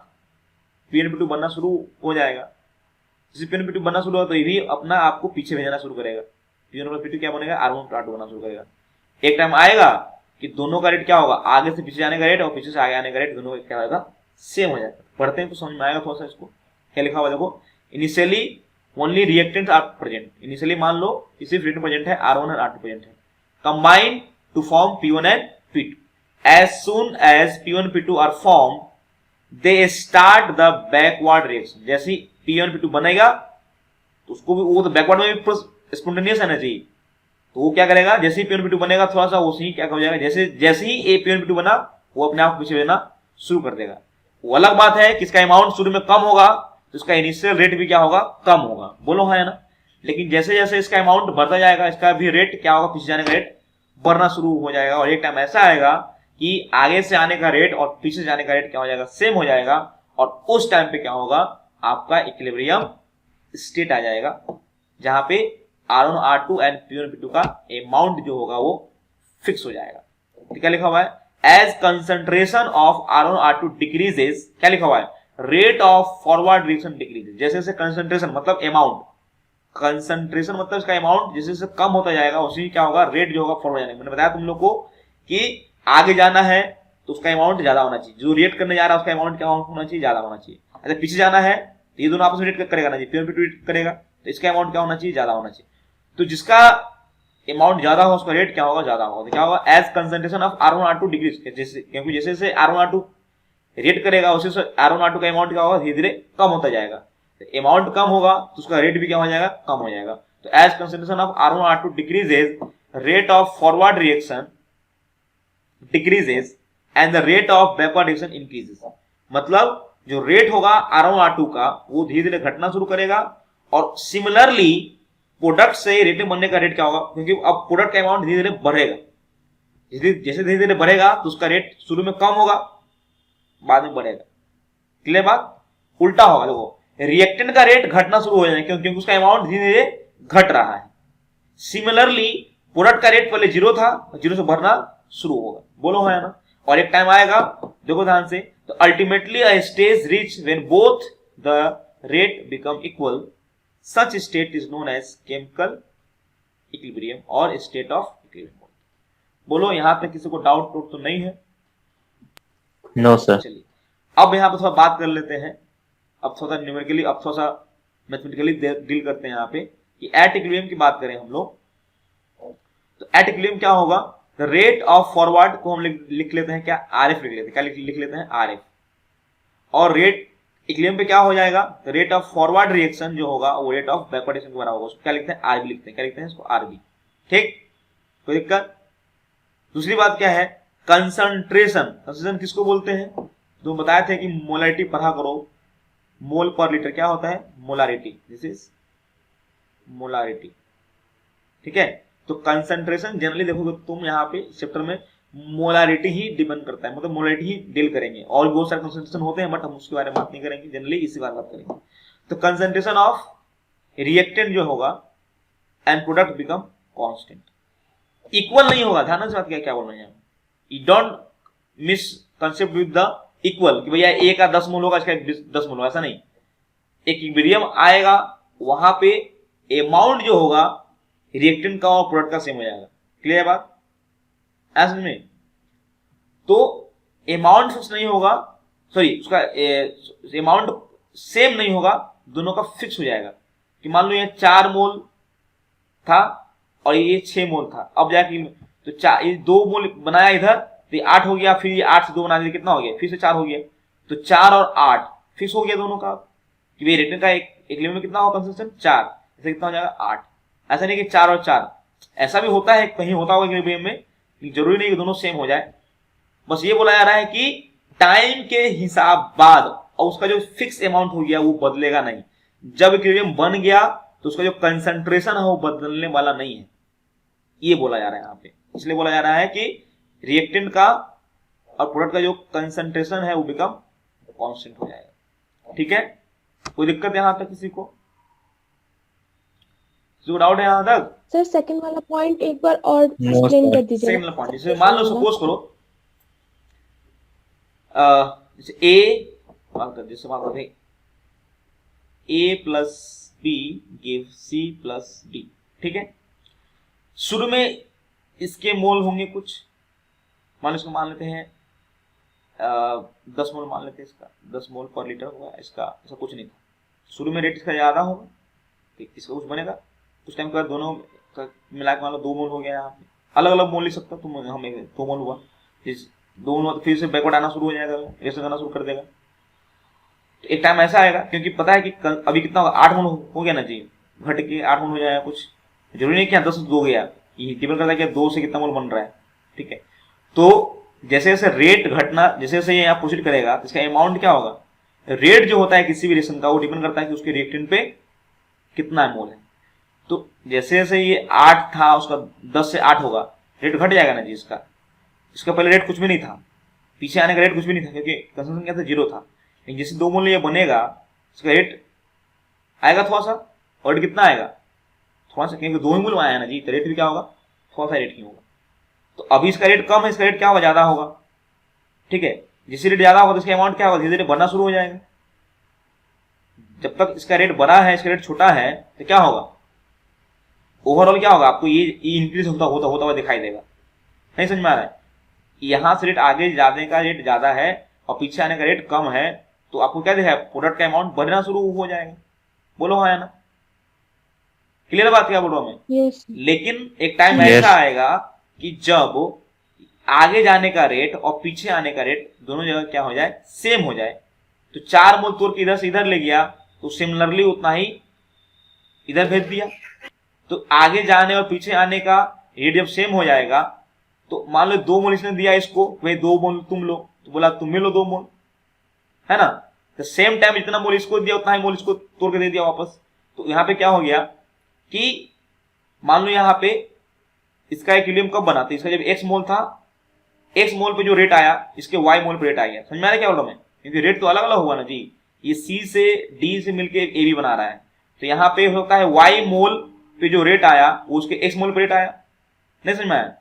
Speaker 1: P1 P2 बनना शुरू हो जाएगा। जैसे P1 P2 बनना शुरू होगा तो ये भी अपना आपको पीछे भेजना शुरू करेगा। P1 और P2 क्या बनेगा, R1 R2 बनना शुरू करेगा। एक टाइम आएगा कि दोनों का रेट क्या होगा, आगे से पीछे जाने का रेट और पीछे से आगे आने का रेट, दोनों का क्या होगा, सेम हो जाएगा। पढ़ते हैं तो समझ में आएगा थोड़ा सा। इसको क्या लिखा हुआ देखो, initially only reactants are present. Initially मान लो सिर्फ रिएक्टेंट प्रेजेंट है, R1 और R2 प्रेजेंट है, combine to form P1 and P2। As soon as P1 P2 are form they start the backward reaction. जैसे ही P1 P2 बनेगा तो उसको भी, वो तो बैकवर्ड में भी स्पॉन्टेनियस आना चाहिए, तो वो क्या करेगा, जैसे ही P1 P2 बनेगा थोड़ा सा उसी क्या हो जाएगा, जैसे ही P1 P2 बना वो अपने आप पीछे भेजना शुरू कर देगा। वो अलग बात है कि इसका अमाउंट शुरू में कम होगा तो इसका इनिशियल रेट भी क्या होगा, कम होगा। बोलो है ना। लेकिन जैसे जैसे इसका अमाउंट बढ़ता जाएगा इसका भी रेट क्या होगा, पीछे जाने का रेट बढ़ना शुरू हो जाएगा। और एक टाइम ऐसा आएगा कि आगे से आने का रेट और पीछे से जाने का रेट क्या हो जाएगा, सेम हो जाएगा। और उस टाइम पे क्या होगा, आपका इक्विलिब्रियम स्टेट आ जाएगा जहां पे R1 R2 and P1 P2 का अमाउंट जो होगा वो फिक्स हो जाएगा। क्या लिखा हुआ है, as concentration of R1 R2 decreases, क्या लिखा हुआ है, rate of forward reaction decreases. जैसे जैसे कंसंट्रेशन मतलब अमाउंट, कंसंट्रेशन मतलब इसका अमाउंट जैसे जैसे कम होता जाएगा उसी क्या होगा, रेट जो होगा फॉरवर्ड जाने। मैंने बताया तुम लोग को कि आगे जाना है तो उसका अमाउंट ज्यादा होना चाहिए, जो रिएक्ट करने जा रहा है उसका अमाउंट क्या होना चाहिए, ज्यादा होना चाहिए। अगर पीछे जाना है तो ये दोनों आपस में रिएक्ट करेगा ना जी, P1 P2 रिएक्ट करेगा तो इसका अमाउंट क्या होना चाहिए, ज्यादा होना चाहिए। तो जिसका अमाउंट ज्यादा हो उसका रेट क्या होगा, ज्यादा होगा। तो क्या होगा, as concentration of R1 R2 decrease, क्योंकि जैसे जैसे R1 R2 रेट करेगा उसी से R1 R2 का अमाउंट क्या होगा, धीरे धीरे कम होता जाएगा। तो अमाउंट कम होगा तो उसका रेट भी क्या हो जाएगा, कम हो जाएगा। तो as concentration of R1 R2 decreases rate of forward reaction decreases and the rate of backward reaction increases। मतलब जो रेट होगा R1 R2 का वो धीरे धीरे घटना शुरू करेगा, और सिमिलरली प्रोडक्ट से रिटर्न बनने का रेट क्या होगा, क्योंकि अब प्रोडक्ट का अमाउंट धीरे धीरे बढ़ेगा, जैसे धीरे धीरे बढ़ेगा तो उसका रेट शुरू में कम होगा, बाद में बढ़ेगा। क्लियर बात? उल्टा होगा, देखो रिएक्टेंट का रेट घटना शुरू हो जाएगा क्योंकि उसका अमाउंट धीरे धीरे घट रहा है। सिमिलरली प्रोडक्ट का रेट पहले 0 था, 0 से बढ़ना शुरू होगा। बोलो है ना? और एक टाइम आएगा, देखो ध्यान से, तो ultimately a stage reach when both the rate become equal, such state is known as chemical equilibrium और स्टेट ऑफ इक्विलिब्रियम। बोलो यहां तक किसी को डाउट तो नहीं है?
Speaker 2: No sir.
Speaker 1: चलिए अब यहां पर थोड़ा बात कर लेते हैं, अब थोड़ा न्यूमेरिकली, अब थोड़ा सा मैथमेटिकली डील करते हैं यहाँ पे कि एट इक्विलिब्रियम की बात करें हम लोग, तो एट इक्विलिब्रियम क्या होगा, द रेट ऑफ फॉरवर्ड को हम लिख लेते हैं क्या, आरएफ लिख लेते हैं, क्या लिख लेते हैं, आरएफ। और रेट इक्विलिब्रियम पे क्या हो जाएगा, the rate of forward reaction जो होगा वो रेट ऑफ बैकवर्ड रिएक्शन के बराबर होगा, उसको क्या लिखते हैं, आरबी लिखते हैं, क्या लिखते हैं इसको, आरबी। ठीक, कोई दिक्कत? दूसरी बात क्या है, कंसंट्रेशन किसको बोलते हैं, तो बताए थे कि मोलारिटी पढ़ा करो, मोल पर लीटर क्या होता है, मोलारिटी, दिस इज मोलारिटी। ठीक है, तो कंसंट्रेशन जनरली देखोगे तुम यहाँ पे चैप्टर में मोलारिटी ही डिपेंड करता है, मतलब मोलारिटी ही डील करेंगे, और बहुत सारे कंसंट्रेशन होते हैं बट हम उसके बारे में बात नहीं करेंगे, जनरली इसी बारे में बात करेंगे। तो कंसंट्रेशन ऑफ रिएक्टेंट जो होगा and product become constant, equal नहीं होगा, ध्यान से बात क्या बोल रहे हैं, you don't miss concept with the equal कि भैया ए का 10 मोल होगा इसका 10 मोल होगा, ऐसा नहीं। इक्विलिब्रियम आएगा, वहां पे अमाउंट जो होगा रिएक्टेंट का और प्रोडक्ट का सेम हो जाएगा। क्लियर है बात? ऐसा में तो अमाउंट फिक्स नहीं होगा, सॉरी उसका अमाउंट सेम नहीं होगा, दोनों का फिक्स हो जाएगा कि मान लो ये 4 मोल था और ये 6 मोल था, अब जाके तो ये 2 मोल बनाया इधर, तो 8 हो गया, फिर ये 8 से 2 बना दिया, कितना हो गया, फिर से 4 हो गया, तो 4 और 8 फिक्स हो गया दोनों का कि भाई रिएक्टेंट का एक लिमिट में कितना होगा कंसंट्रेशन 4, ऐसे कितना हो जाएगा 8। ऐसा नहीं कि 4 और 4, ऐसा भी होता है, कहीं होता होगा इक्विलिब्रियम में, जरूरी नहीं कि दोनों सेम हो जाए। बस ये बोला जा रहा है कि टाइम के हिसाब बाद और उसका जो फिक्स अमाउंट हो गया वो बदलेगा नहीं, जब इक्विलिब्रियम बन गया तो उसका जो कंसंट्रेशन है वो बदलने वाला नहीं है, ये बोला जा रहा है यहाँ पे। इसलिए बोला जा रहा है कि रिएक्टेंट का और प्रोडक्ट का जो कंसंट्रेशन है वो बिकम कांस्टेंट हो जाएगा। ठीक है, कोई दिक्कत यहां तक किसी को, जो डाउट है यहां तक?
Speaker 3: सर सेकंड वाला पॉइंट एक बार और एक्सप्लेन कर दीजिए।
Speaker 1: सेकंड वाला पॉइंट, जैसे मान लो सपोज करो जैसे ए, जैसे मान लो A plus B give C plus D. ठीक है, शुरू में इसके मोल होंगे कुछ, मान लो इसको मान लेते हैं 10 मोल मान लेते हैं, इसका 10 मोल पर लीटर होगा, इसका ऐसा कुछ नहीं था, शुरू में रेट इसका ज्यादा होगा, ठीक, इसका कुछ बनेगा, कुछ टाइम के बाद दोनों मिला के मान लो 2 मोल हो गया, यहाँ पे अलग अलग मोल लिख सकता तुम, हमें 2 मोल हुआ, 2 मोल फिर से बैकवर्ड आना शुरू हो जाएगा, रेशन आना शुरू कर देगा। तो एक टाइम ऐसा आएगा, क्योंकि पता है कि अभी कितना होगा, 8 मोल हो गया ना जी, घट के 8 मोल हो जाएगा, कुछ जरूरी नहीं कि 10 से 2 गया, ये डिपेंड करता है कि 2 से कितना मोल बन रहा है। ठीक है, तो जैसे जैसे रेट घटना, जैसे जैसे ये यहाँ प्रोसीड करेगा तो इसका अमाउंट क्या होगा, रेट जो होता है किसी भी रिएक्शन का वो डिपेंड करता है कि उसके रिएक्टेंट पे कितना मोल है। तो जैसे जैसे ये 8 था उसका 10 से 8 होगा, रेट घट जाएगा ना जी इसका पहले रेट कुछ भी नहीं था, पीछे आने का रेट कुछ भी नहीं था क्योंकि कंजम्पशन क्या था, 0 था, लेकिन जैसे 2 मोल ये बनेगा इसका रेट आएगा थोड़ा सा, और कितना आएगा थोड़ा सा, क्योंकि 2 ही मोल आया ना जी, तो रेट भी क्या होगा, थोड़ा सा रेट ही होगा। तो अभी इसका रेट कम है, इसका रेट क्या होगा, ज्यादा होगा। ठीक है, जिस रेट ज्यादा होगा तो इसका अमाउंट क्या होगा, धीरे धीरे बढ़ना शुरू हो जाएगा। जब तक इसका रेट बड़ा है, इसका रेट छोटा है, तो क्या होगा, ओवरऑल क्या होगा, आपको ये इंक्रीज होता हुआ दिखाई देगा। नहीं समझ में आ रहा है, यहां से रेट आगे जाने का रेट ज्यादा है और पीछे आने का रेट कम है, तो आपको क्या दिखा, प्रोडक्ट का अमाउंट बढ़ना शुरू हो जाएगा। बोलो हाँ या ना? क्लियर बात क्या बोल रहा हूं मैं?
Speaker 3: yes.
Speaker 1: लेकिन एक टाइम ऐसा आएगा कि जब आगे जाने का रेट और पीछे आने का रेट दोनों जगह क्या हो जाए, सेम हो जाए। तो 4 मोल तोड़ के इधर से इधर ले गया तो सिमिलरली उतना ही इधर भेज दिया, तो आगे जाने और पीछे आने का रेट जब सेम हो जाएगा तो मान लो 2 मोल इसने दिया इसको, वही 2 मोल तुम लो, तो बोला तुम भी लो 2 मोल, है ना। तो सेम टाइम जितना मोल इसको दिया उतना ही मोल इसको तोड़ के दे दिया वापस। तो यहाँ पे क्या हो गया कि मान लो यहाँ पे इसका इक्विलिब्रियम कब बना, तो इसका जब x मोल था, x मोल पे जो रेट आया इसके y मोल पे रेट आ गया। समझ में आ रहा है क्या बोल रहा हूं मैं, क्योंकि रेट तो अलग अलग होगा ना जी, ये C से D से मिलके AB बना रहा है, तो यहाँ पे होता है y मोल पे जो रेट आया वो उसके x मोल पे रेट आया। नहीं समझ में आया,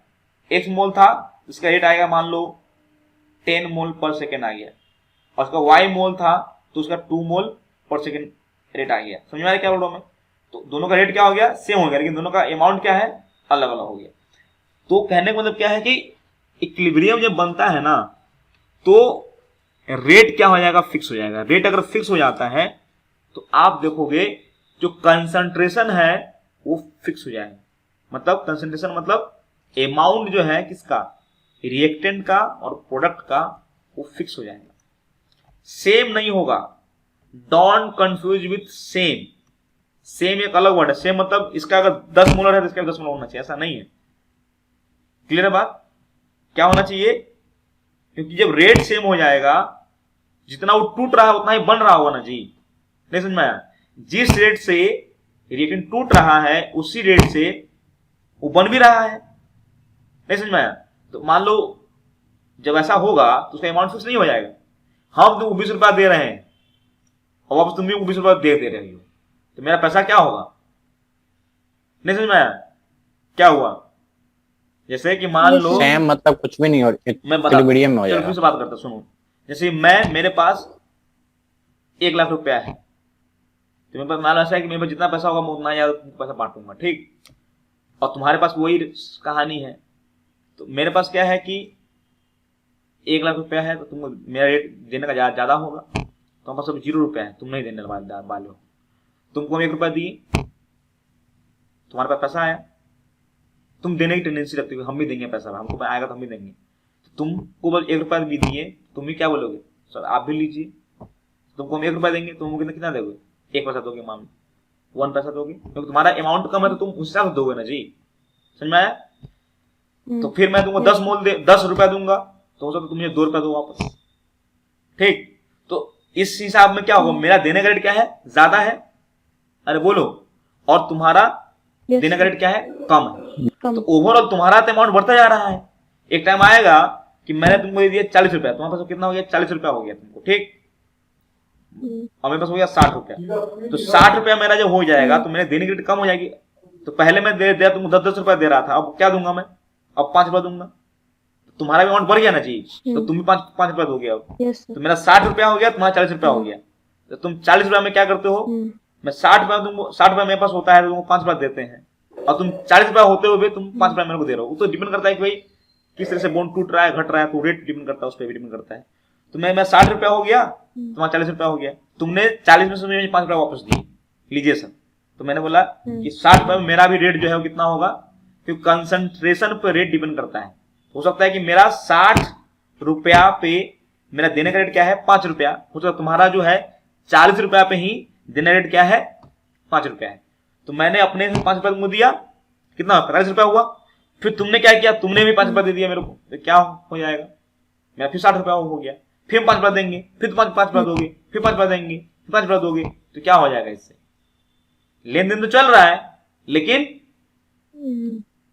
Speaker 1: x मोल था इसका रेट आएगा मान लो 10 मोल पर सेकेंड आ गया, और उसका y मोल था तो उसका 2 मोल पर सेकेंड रेट आ गया। समझ में आ रहा है क्या बोल रहा हूं मैं। तो दोनों का रेट क्या हो गया, सेम हो गया, लेकिन दोनों का अमाउंट क्या है, अलग अलग हो गया। तो कहने का मतलब क्या है कि इक्विलिब्रियम जब बनता है ना तो रेट क्या हो जाएगा, फिक्स हो जाएगा। रेट अगर फिक्स हो जाता है तो आप देखोगे जो कंसंट्रेशन है वो फिक्स हो जाएगा। मतलब कंसंट्रेशन मतलब अमाउंट जो है किसका, रिएक्टेंट का और प्रोडक्ट का, वो फिक्स हो जाएगा, सेम नहीं होगा। Don't confuse with same. Same एक अलग वर्ड है, सेम मतलब इसका अगर 10 मोलर है तो इसका 10 मोलर होना चाहिए, ऐसा नहीं है। क्लियर है बात, क्या होना चाहिए, क्योंकि जब रेट सेम हो जाएगा जितना वो टूट रहा है उतना ही बन रहा होगा ना जी। नहीं समझ में आया, जिस रेट से रिएक्टेंट टूट रहा है उसी रेट से वो बन भी रहा है। नहीं समझ में आया, तो मान लो जब ऐसा होगा तो उसका अमाउंट फिक्स नहीं हो जाएगा। हम तुमको 20 रुपया दे रहे हैं और वापस तुम भी 20 रुपया दे रहे हो, तो मेरा पैसा क्या होगा। नहीं समझ में आया, क्या हुआ, जैसे कि मान लो
Speaker 4: सेम मतलब कुछ भी नहीं हो,
Speaker 1: मैं
Speaker 4: इक्विलिब्रियम में हो
Speaker 1: चलो
Speaker 4: जाएगा।
Speaker 1: फिर से बात करता, सुनो। जैसे मेरे पास 1 लाख रुपया है, तो मेरे पास मान लो ऐसा है कि मेरे पास जितना पैसा होगा मैं उतना ज्यादा पैसा बांटूंगा, ठीक। और तुम्हारे पास वही कहानी है, तो मेरे पास क्या है कि 1 लाख रुपया है तो तुमको मेरा रेट देने का ज्यादा होगा, तो पास अब 0 रुपया है, तुम नहीं देने वाले हो। तुमको हम 1 रुपया दिए, तुम्हारे पास पैसा आया, तुम देने की टेंडेंसी रखते हो, हम भी देंगे पैसा, हमको आएगा तो हम भी देंगे। तो तुमको बस 1 रुपया भी दिए, तुम भी क्या बोलोगे, सर आप भी लीजिए। तुमको हम 1 रुपया देंगे, तुम कितना दोगे, 1 पैसा दोगे, मान लो 1 पैसा दोगे, क्योंकि तुम्हारा अमाउंट कम है तो तुम उस हिसाब से दोगे ना जी। समझ में आया। तो फिर मैं तुमको 10 रुपया दूंगा, तो हो सकता तुम मुझे 2 रुपया दो वापस, ठीक। तो इस हिसाब में क्या होगा, मेरा देने का रेट क्या है, ज्यादा है, अरे बोलो, और तुम्हारा देने का रेट क्या है, कम है। तो ओवरऑल तुम्हारा तो अमाउंट बढ़ता जा रहा है। एक टाइम आएगा कि मैंने तुमको दे दिया 40 रुपया, तुम्हारे पास कितना हो गया, 40 रुपया हो गया तुमको, ठीक। और मेरे पास हो गया 60 रुपया, तो 60 रुपया मेरा जब हो जाएगा तो मेरे देने की रेट कम हो जाएगी। तो पहले मैं दे दिया तुमको 10 रुपया दे रहा था, अब क्या दूंगा मैं, अब 5 रुपया दूंगा। तुम्हारा अमाउंट बढ़ गया ना जी, तो तुम भी 5 रुपया दोगे अब। तो मेरा 60 रुपया हो गया, तुम्हारा 40 रुपया हो गया। तो तुम 40 रुपया में क्या करते हो, मैं 60 रुपया तुमको, 60 रुपया मेरे पास होता है तो तुमको 5 रुपया देते हैं, और तुम 40 रुपया होते हुए तुम 5 रुपया मेरे को दे रहे हो। वो तो डिपेंड करता है कि भाई किस तरह से बॉन्ड टूट रहा है, घट रहा है, तो रेट डिपेंड करता है, उस पर भी डिपेंड करता है। तो मैं 60 रुपया हो गया, तुम्हारा 40 रुपया हो गया, तुमने 40 में से मुझे 5 रुपया वापस दिए, लीजिए सर। तो मैंने बोला कि 60 रुपया में मेरा भी रेट जो है वो कितना होगा, क्योंकि कंसंट्रेशन पर रेट डिपेंड करता है। हो सकता है कि मेरा 60 रुपया पे मेरा देने का रेट क्या है, 5 रुपया, हो सकता है तुम्हारा जो है 40 रुपया पे ही देने रेट क्या है, 5 रुपया है। तो मैंने अपने से 5 रुपया तुमको दिया, कितना 45 रुपया हुआ। फिर तुमने क्या किया, तुमने भी 5 रुपया दे दिया मेरे को, तो क्या हो जाएगा, मेरा फिर 60 रुपया हो गया। फिर 5 रुपया देंगे, फिर 5 रुपया दोगे, फिर 5 रुपया देंगे, फिर 5 रुपया दोगे, तो क्या हो जाएगा, इससे लेन देन तो चल रहा है लेकिन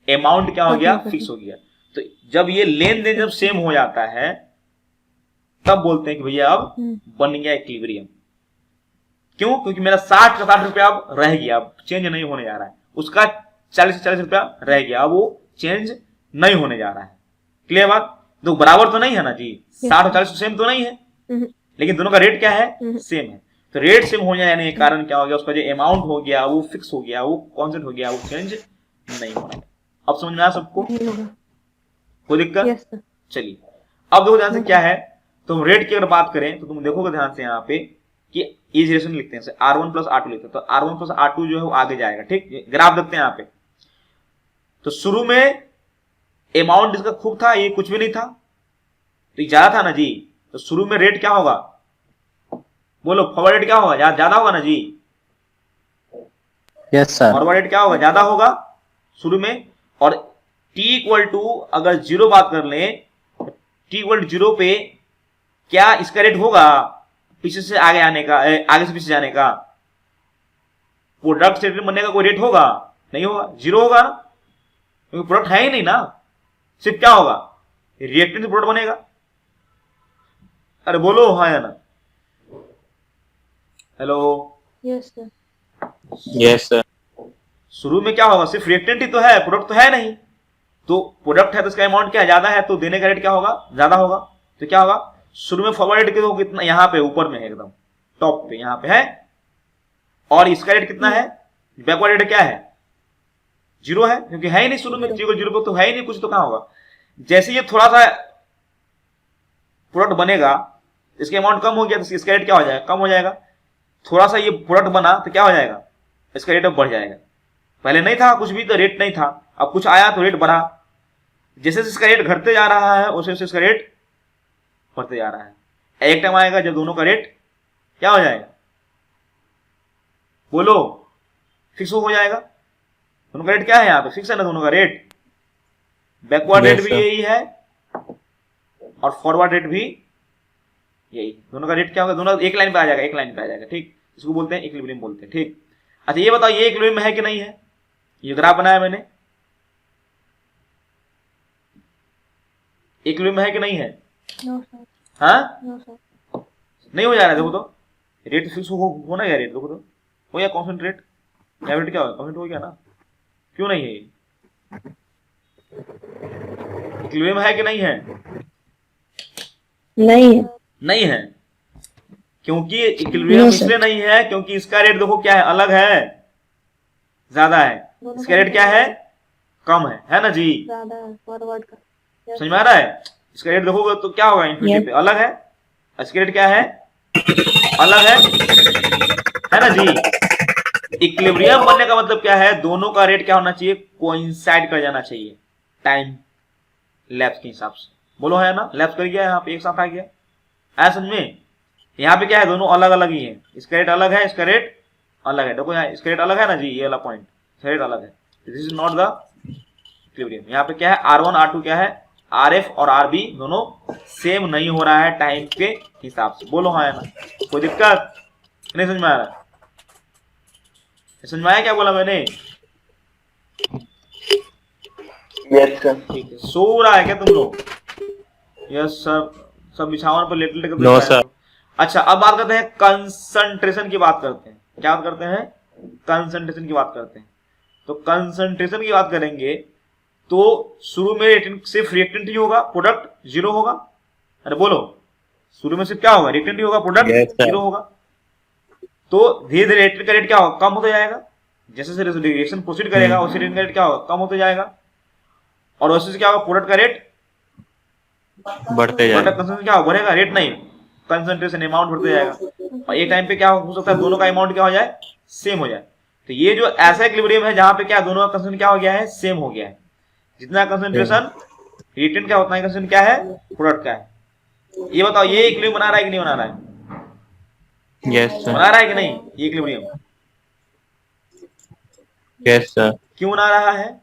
Speaker 1: अमाउंट क्या हो गया, फिक्स हो गया। तो जब ये लेन देन जब सेम हो जाता है तब बोलते हैं कि भैया अब बन गया इक्विलिब्रियम। क्यों, क्योंकि मेरा 60 का 60 रुपया अब रह गया, अब चेंज नहीं होने जा रहा है, उसका 40 से 40 रुपया रह गया, अब वो चेंज नहीं होने जा रहा है। क्लियर बात, तो बराबर तो नहीं है ना जी, 60 और 40 सेम तो नहीं है, लेकिन दोनों का रेट क्या है, सेम है। तो रेट सेम हो जाने के कारण क्या हो गया, उसका जो अमाउंट हो गया वो फिक्स हो गया, वो कांस्टेंट हो गया, वो चेंज नहीं होना। अब समझ में आया सबको, कोई दिक्कत। चलिए अब देखो ध्यान से क्या है, तुम रेट की अगर बात करें तो तुम देखोगे ध्यान से यहाँ पे कि इस रिलेशन लिखते हैं, R1 प्लस R2 लिखते हैं, तो R1 प्लस R2 जो है वो आगे जाएगा, ठीक। ग्राफ देखते हैं यहाँ पे, तो शुरू में अमाउंट जिसका खूब था ये कुछ भी नहीं था, तो ज्यादा था ना जी, तो शुरू में रेट क्या होगा, बोलो फॉरवर्ड रेट क्या होगा, ज्यादा होगा ना जी।
Speaker 4: Yes sir.
Speaker 1: फॉरवर्ड रेट क्या होगा, ज्यादा होगा शुरू में, और t इक्वल टू अगर 0 बात कर ले, t इक्वल टू 0 पे क्या इसका रेट होगा पीछे से आगे आने का, आगे से पीछे जाने का? प्रोडक्ट स्टेटमेंट बनने का कोई रेट होगा? नहीं होगा, 0 होगा ना, क्योंकि प्रोडक्ट है ही नहीं ना। सिर्फ क्या होगा, रिएक्टेंट से प्रोडक्ट बनेगा। अरे बोलो हाँ या ना। Hello,
Speaker 3: yes sir.
Speaker 4: Yes sir.
Speaker 1: शुरू में क्या होगा, सिर्फ रिएक्टेंट ही तो है, प्रोडक्ट तो है नहीं। तो प्रोडक्ट है तो इसका अमाउंट क्या ज्यादा है, तो देने का रेट क्या होगा, ज्यादा होगा। तो क्या होगा, शुरू में फॉरवर्ड रेट तो कितना, यहाँ पे ऊपर में है एकदम टॉप पे, यहाँ पे है। और इसका रेट कितना है, बैकवर्ड रेट क्या है, 0 है, क्योंकि है ही नहीं शुरू में, 0 पे तो है ही नहीं कुछ, तो कहां होगा। जैसे ये थोड़ा सा प्रोडक्ट बनेगा, इसके अमाउंट कम हो गया तो इसका रेट क्या हो जाएगा, कम हो जाएगा। थोड़ा सा ये प्रोडक्ट बना तो क्या हो जाएगा, इसका रेट अब बढ़ जाएगा। पहले नहीं था कुछ भी तो रेट नहीं था, अब कुछ आया तो रेट बढ़ा। जैसे इसका रेट घटते जा रहा है वैसे वैसे इसका रेट बढ़ते जा रहा है। एक टाइम आएगा जब दोनों का रेट क्या हो जाएगा, बोलो, फिक्स हो जाएगा। दोनों का रेट क्या है, यहाँ पे फिक्स है ना दोनों का रेट। बैकवर्ड रेट भी यही है और फॉरवर्ड रेट भी यही, दोनों का रेट क्या होगा, दोनों एक लाइन पे आ जाएगा, एक लाइन पे आ जाएगा। ठीक, इसको बोलते हैं इक्विलिब्रियम बोलते हैं। ठीक, अच्छा ये बताओ ये इक्विलिब्रियम है कि नहीं है, ये ग्राफ बनाया मैंने, इक्विलिब्रियम है कि नहीं है?
Speaker 3: No sir.
Speaker 1: हाँ,
Speaker 3: नो सर।
Speaker 1: नहीं हो जा रहा है। देखो तो रेट फिक्स होना या रेट, देखो तो हो या कांस्टेंट रेट, या रेट क्या होगा, कांस्टेंट हो गया ना, क्यों नहीं है? इक्विलिब्रियम है कि नहीं है?
Speaker 3: नहीं है।
Speaker 1: नहीं है, क्योंकि इक्विलिब्रियम इसलिए नहीं है क्योंकि इसका रेट देखो क्या है, अलग है, ज्यादा है। इसका रेट क्या है, कम है ना जी,
Speaker 3: ज्यादा है फॉरवर्ड का।
Speaker 1: समझ में आ रहा है? इसका रेट देखोगे तो क्या होगा, इन्फिनिटी पे अलग है, इसका रेट क्या है, अलग है ना जी। इक्विलिब्रियम बनने का मतलब क्या है, दोनों का रेट क्या होना चाहिए, कोइंसाइड कर जाना चाहिए टाइम लैप्स के हिसाब से। बोलो है ना, लैप्स कर गया यहाँ पे, एक साथ आ गया, आया समझ में? यहाँ पे क्या है, दोनों अलग अलग ही है, इसका रेट अलग है, इसका रेट अलग है। देखो यहाँ इसका रेट अलग है ना जी, ये वाला पॉइंट, इसका रेट अलग है, this is not the equilibrium. यहाँ पे क्या है, R1 R2 क्या है, RF और RB दोनों सेम नहीं हो रहा है टाइम के हिसाब से। बोलो हाँ है ना, कोई दिक्कत नहीं? समझ में आ रहा है, समझ में आया क्या बोला मैंने?
Speaker 4: Yes sir.
Speaker 1: ठीक है, सो रहा है क्या तुम लोग? यस सर, सब बिछावन पर लेट लेट
Speaker 4: नो सर।
Speaker 1: अच्छा अब बात करते हैं कंसंट्रेशन की बात करते हैं। क्या बात करते हैं, कंसंट्रेशन की बात करते हैं। तो कंसंट्रेशन की बात करेंगे तो शुरू में सिर्फ रिएक्टेंट ही होगा, प्रोडक्ट 0 होगा। अरे बोलो, शुरू में सिर्फ क्या होगा, रिएक्टेंट ही होगा, प्रोडक्ट 0 होगा। तो धीरे धीरे रिएक्टेंट का रेट क्या होगा, कम होता जाएगा। जैसे जैसे रिएक्शन प्रोसीड करेगा वैसे रिएक्टेंट का रेट क्या होगा, कम होता जाएगा। और वैसे से क्या होगा, प्रोडक्ट का रेट
Speaker 4: बढ़ते जाएगा।
Speaker 1: प्रोडक्ट कंसंट्रेशन क्या होगा, बढ़ेगा, रेट नहीं, कंसंट्रेशन अमाउंट बढ़ते जाएगा। और एक टाइम पे क्या हो सकता है, दोनों का अमाउंट क्या हो जाए, सेम हो जाए। तो ये जो ऐसा इक्विलिब्रियम है जहां पे क्या दोनों का कंसंट्रेशन क्या हो गया है, सेम हो गया है। जितना कंसंट्रेशन रिएक्टेंट का उतना ही कंसंट्रेशन क्या है, प्रोडक्ट का है। ये बताओ ये इक्विलिब्रियम बना रहा है कि नहीं बना रहा है?
Speaker 4: Yes sir.
Speaker 1: बना रहा है कि नहीं ये इक्विलिब्रियम?
Speaker 4: Yes sir.
Speaker 1: क्यों बना रहा है?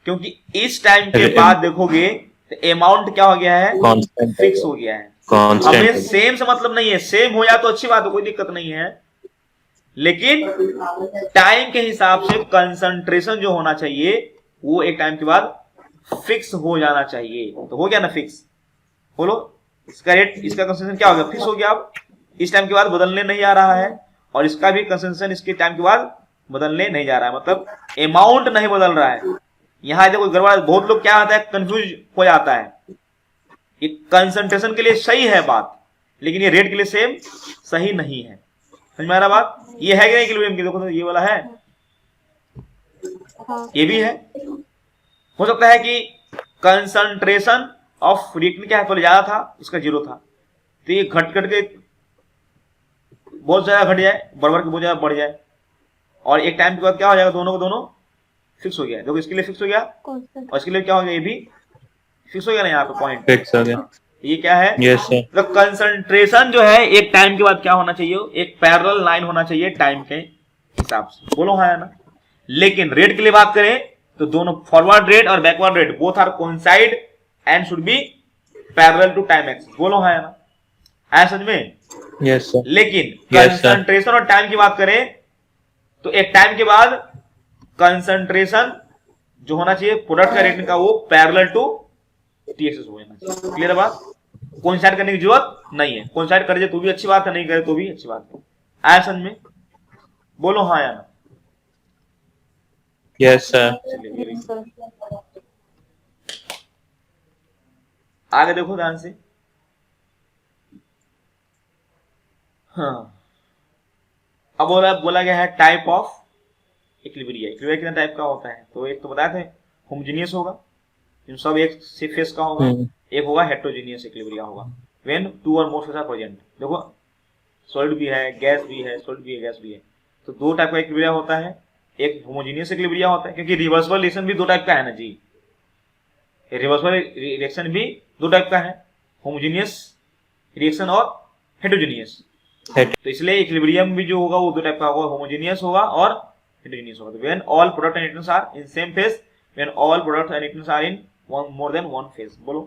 Speaker 1: क्योंकि इस टाइम के बाद देखोगे तो अमाउंट क्या हो गया है,
Speaker 4: कांस्टेंट
Speaker 1: फिक्स हो गया है।
Speaker 4: कांस्टेंट
Speaker 1: हमें सेम से मतलब नहीं है, सेम हो जाए तो अच्छी बात है, कोई दिक्कत नहीं है, लेकिन टाइम के हिसाब से कंसंट्रेशन जो होना चाहिए वो एक टाइम के बाद फिक्स हो जाना चाहिए। तो हो गया ना फिक्स, बोलो इसका रेट, इसका कंसंट्रेशन क्या हो गया, फिक्स हो गया। अब इस टाइम के बाद बदलने नहीं आ रहा है और इसका भी कंसंट्रेशन इसके टाइम के बाद बदलने नहीं जा रहा है, मतलब अमाउंट नहीं बदल रहा है। यहाँ देखो गड़बड़, बहुत लोग क्या होता है, कंफ्यूज हो जाता है। ये कंसंट्रेशन के लिए सही है बात, लेकिन ये रेट के लिए सेम सही नहीं है। समझ में आ रहा बात? ये है कि नहीं इक्विलिब्रियम की? देखो तो ये वाला है, ये भी है। हो सकता है कि कंसंट्रेशन ऑफ रिएक्टेंट क्या है, पहले ज्यादा था, इसका 0 था, तो ये घट घट के बहुत ज्यादा घट जाए, बढ़ के बहुत ज्यादा बढ़ जाए, और एक टाइम के बाद क्या हो जाएगा, दोनों को दोनों फिक्स हो गया। देखो इसके लिए फिक्स हो गया और इसके लिए क्या हो गया, ये भी फिक्स हो गया ना, यहाँ पे पॉइंट
Speaker 4: फिक्स हो गया।
Speaker 1: ये क्या है,
Speaker 4: यस सर।
Speaker 1: तो कंसंट्रेशन जो है एक टाइम के बाद क्या होना चाहिए, एक पैरेलल लाइन होना चाहिए टाइम के हिसाब से। बोलो हाँ या ना? लेकिन रेट के लिए बात करें तो दोनों फॉरवर्ड रेट और backward rate both are coincide and should be parallel to time axis. बोलो हाँ या ना, आया समझ में?
Speaker 4: Yes sir.
Speaker 1: लेकिन
Speaker 4: Yes,
Speaker 1: कंसंट्रेशन और टाइम की बात करें तो एक टाइम के बाद कंसंट्रेशन जो होना चाहिए प्रोडक्ट का रेट का वो पैरेलल टू टी एक्सिस हो जाना चाहिए। क्लियर है बात? कोइंसाइड करने की जरूरत नहीं है, कोइंसाइड कर जाए तो भी अच्छी बात है, नहीं करे तो भी अच्छी बात है। आया समझ में? बोलो हाँ या ना।
Speaker 4: Yes sir.
Speaker 1: चलिए
Speaker 3: Yes, sir.
Speaker 1: आगे देखो ध्यान से। हाँ, अब बोला गया है टाइप ऑफ इक्विलिब्रिया। इक्विलिब्रिया कितने टाइप का होता है? तो एक तो बताए थे होमोजेनियस होगा, इन सब एक से फेस का होगा, एक होगा हेट्रोजेनियस इक्विलिब्रिया होगा व्हेन टू और मोर फेस आर प्रेजेंट। देखो सॉलिड भी है, गैस भी है, सॉलिड भी है, गैस भी है, तो दो टाइप का इक्विलिब्रिया होता है। एक होमोजेनियस इक्विलिब्रिया होता है, क्योंकि रिवर्सिबल रिएक्शन भी दो टाइप का है ना जी, रिवर्सिबल रिएक्शन भी दो टाइप का है, होमोजेनियस रिएक्शन और हेट्रोजेनियस। तो इसलिए इक्विलिब्रियम भी जो होगा वो दो टाइप का होगा, होमोजेनियस होगा और हेट्रोजेनियस होगा। तो when all product and reactants are in same phase, when all product and reactants are in more than one phase. बोलो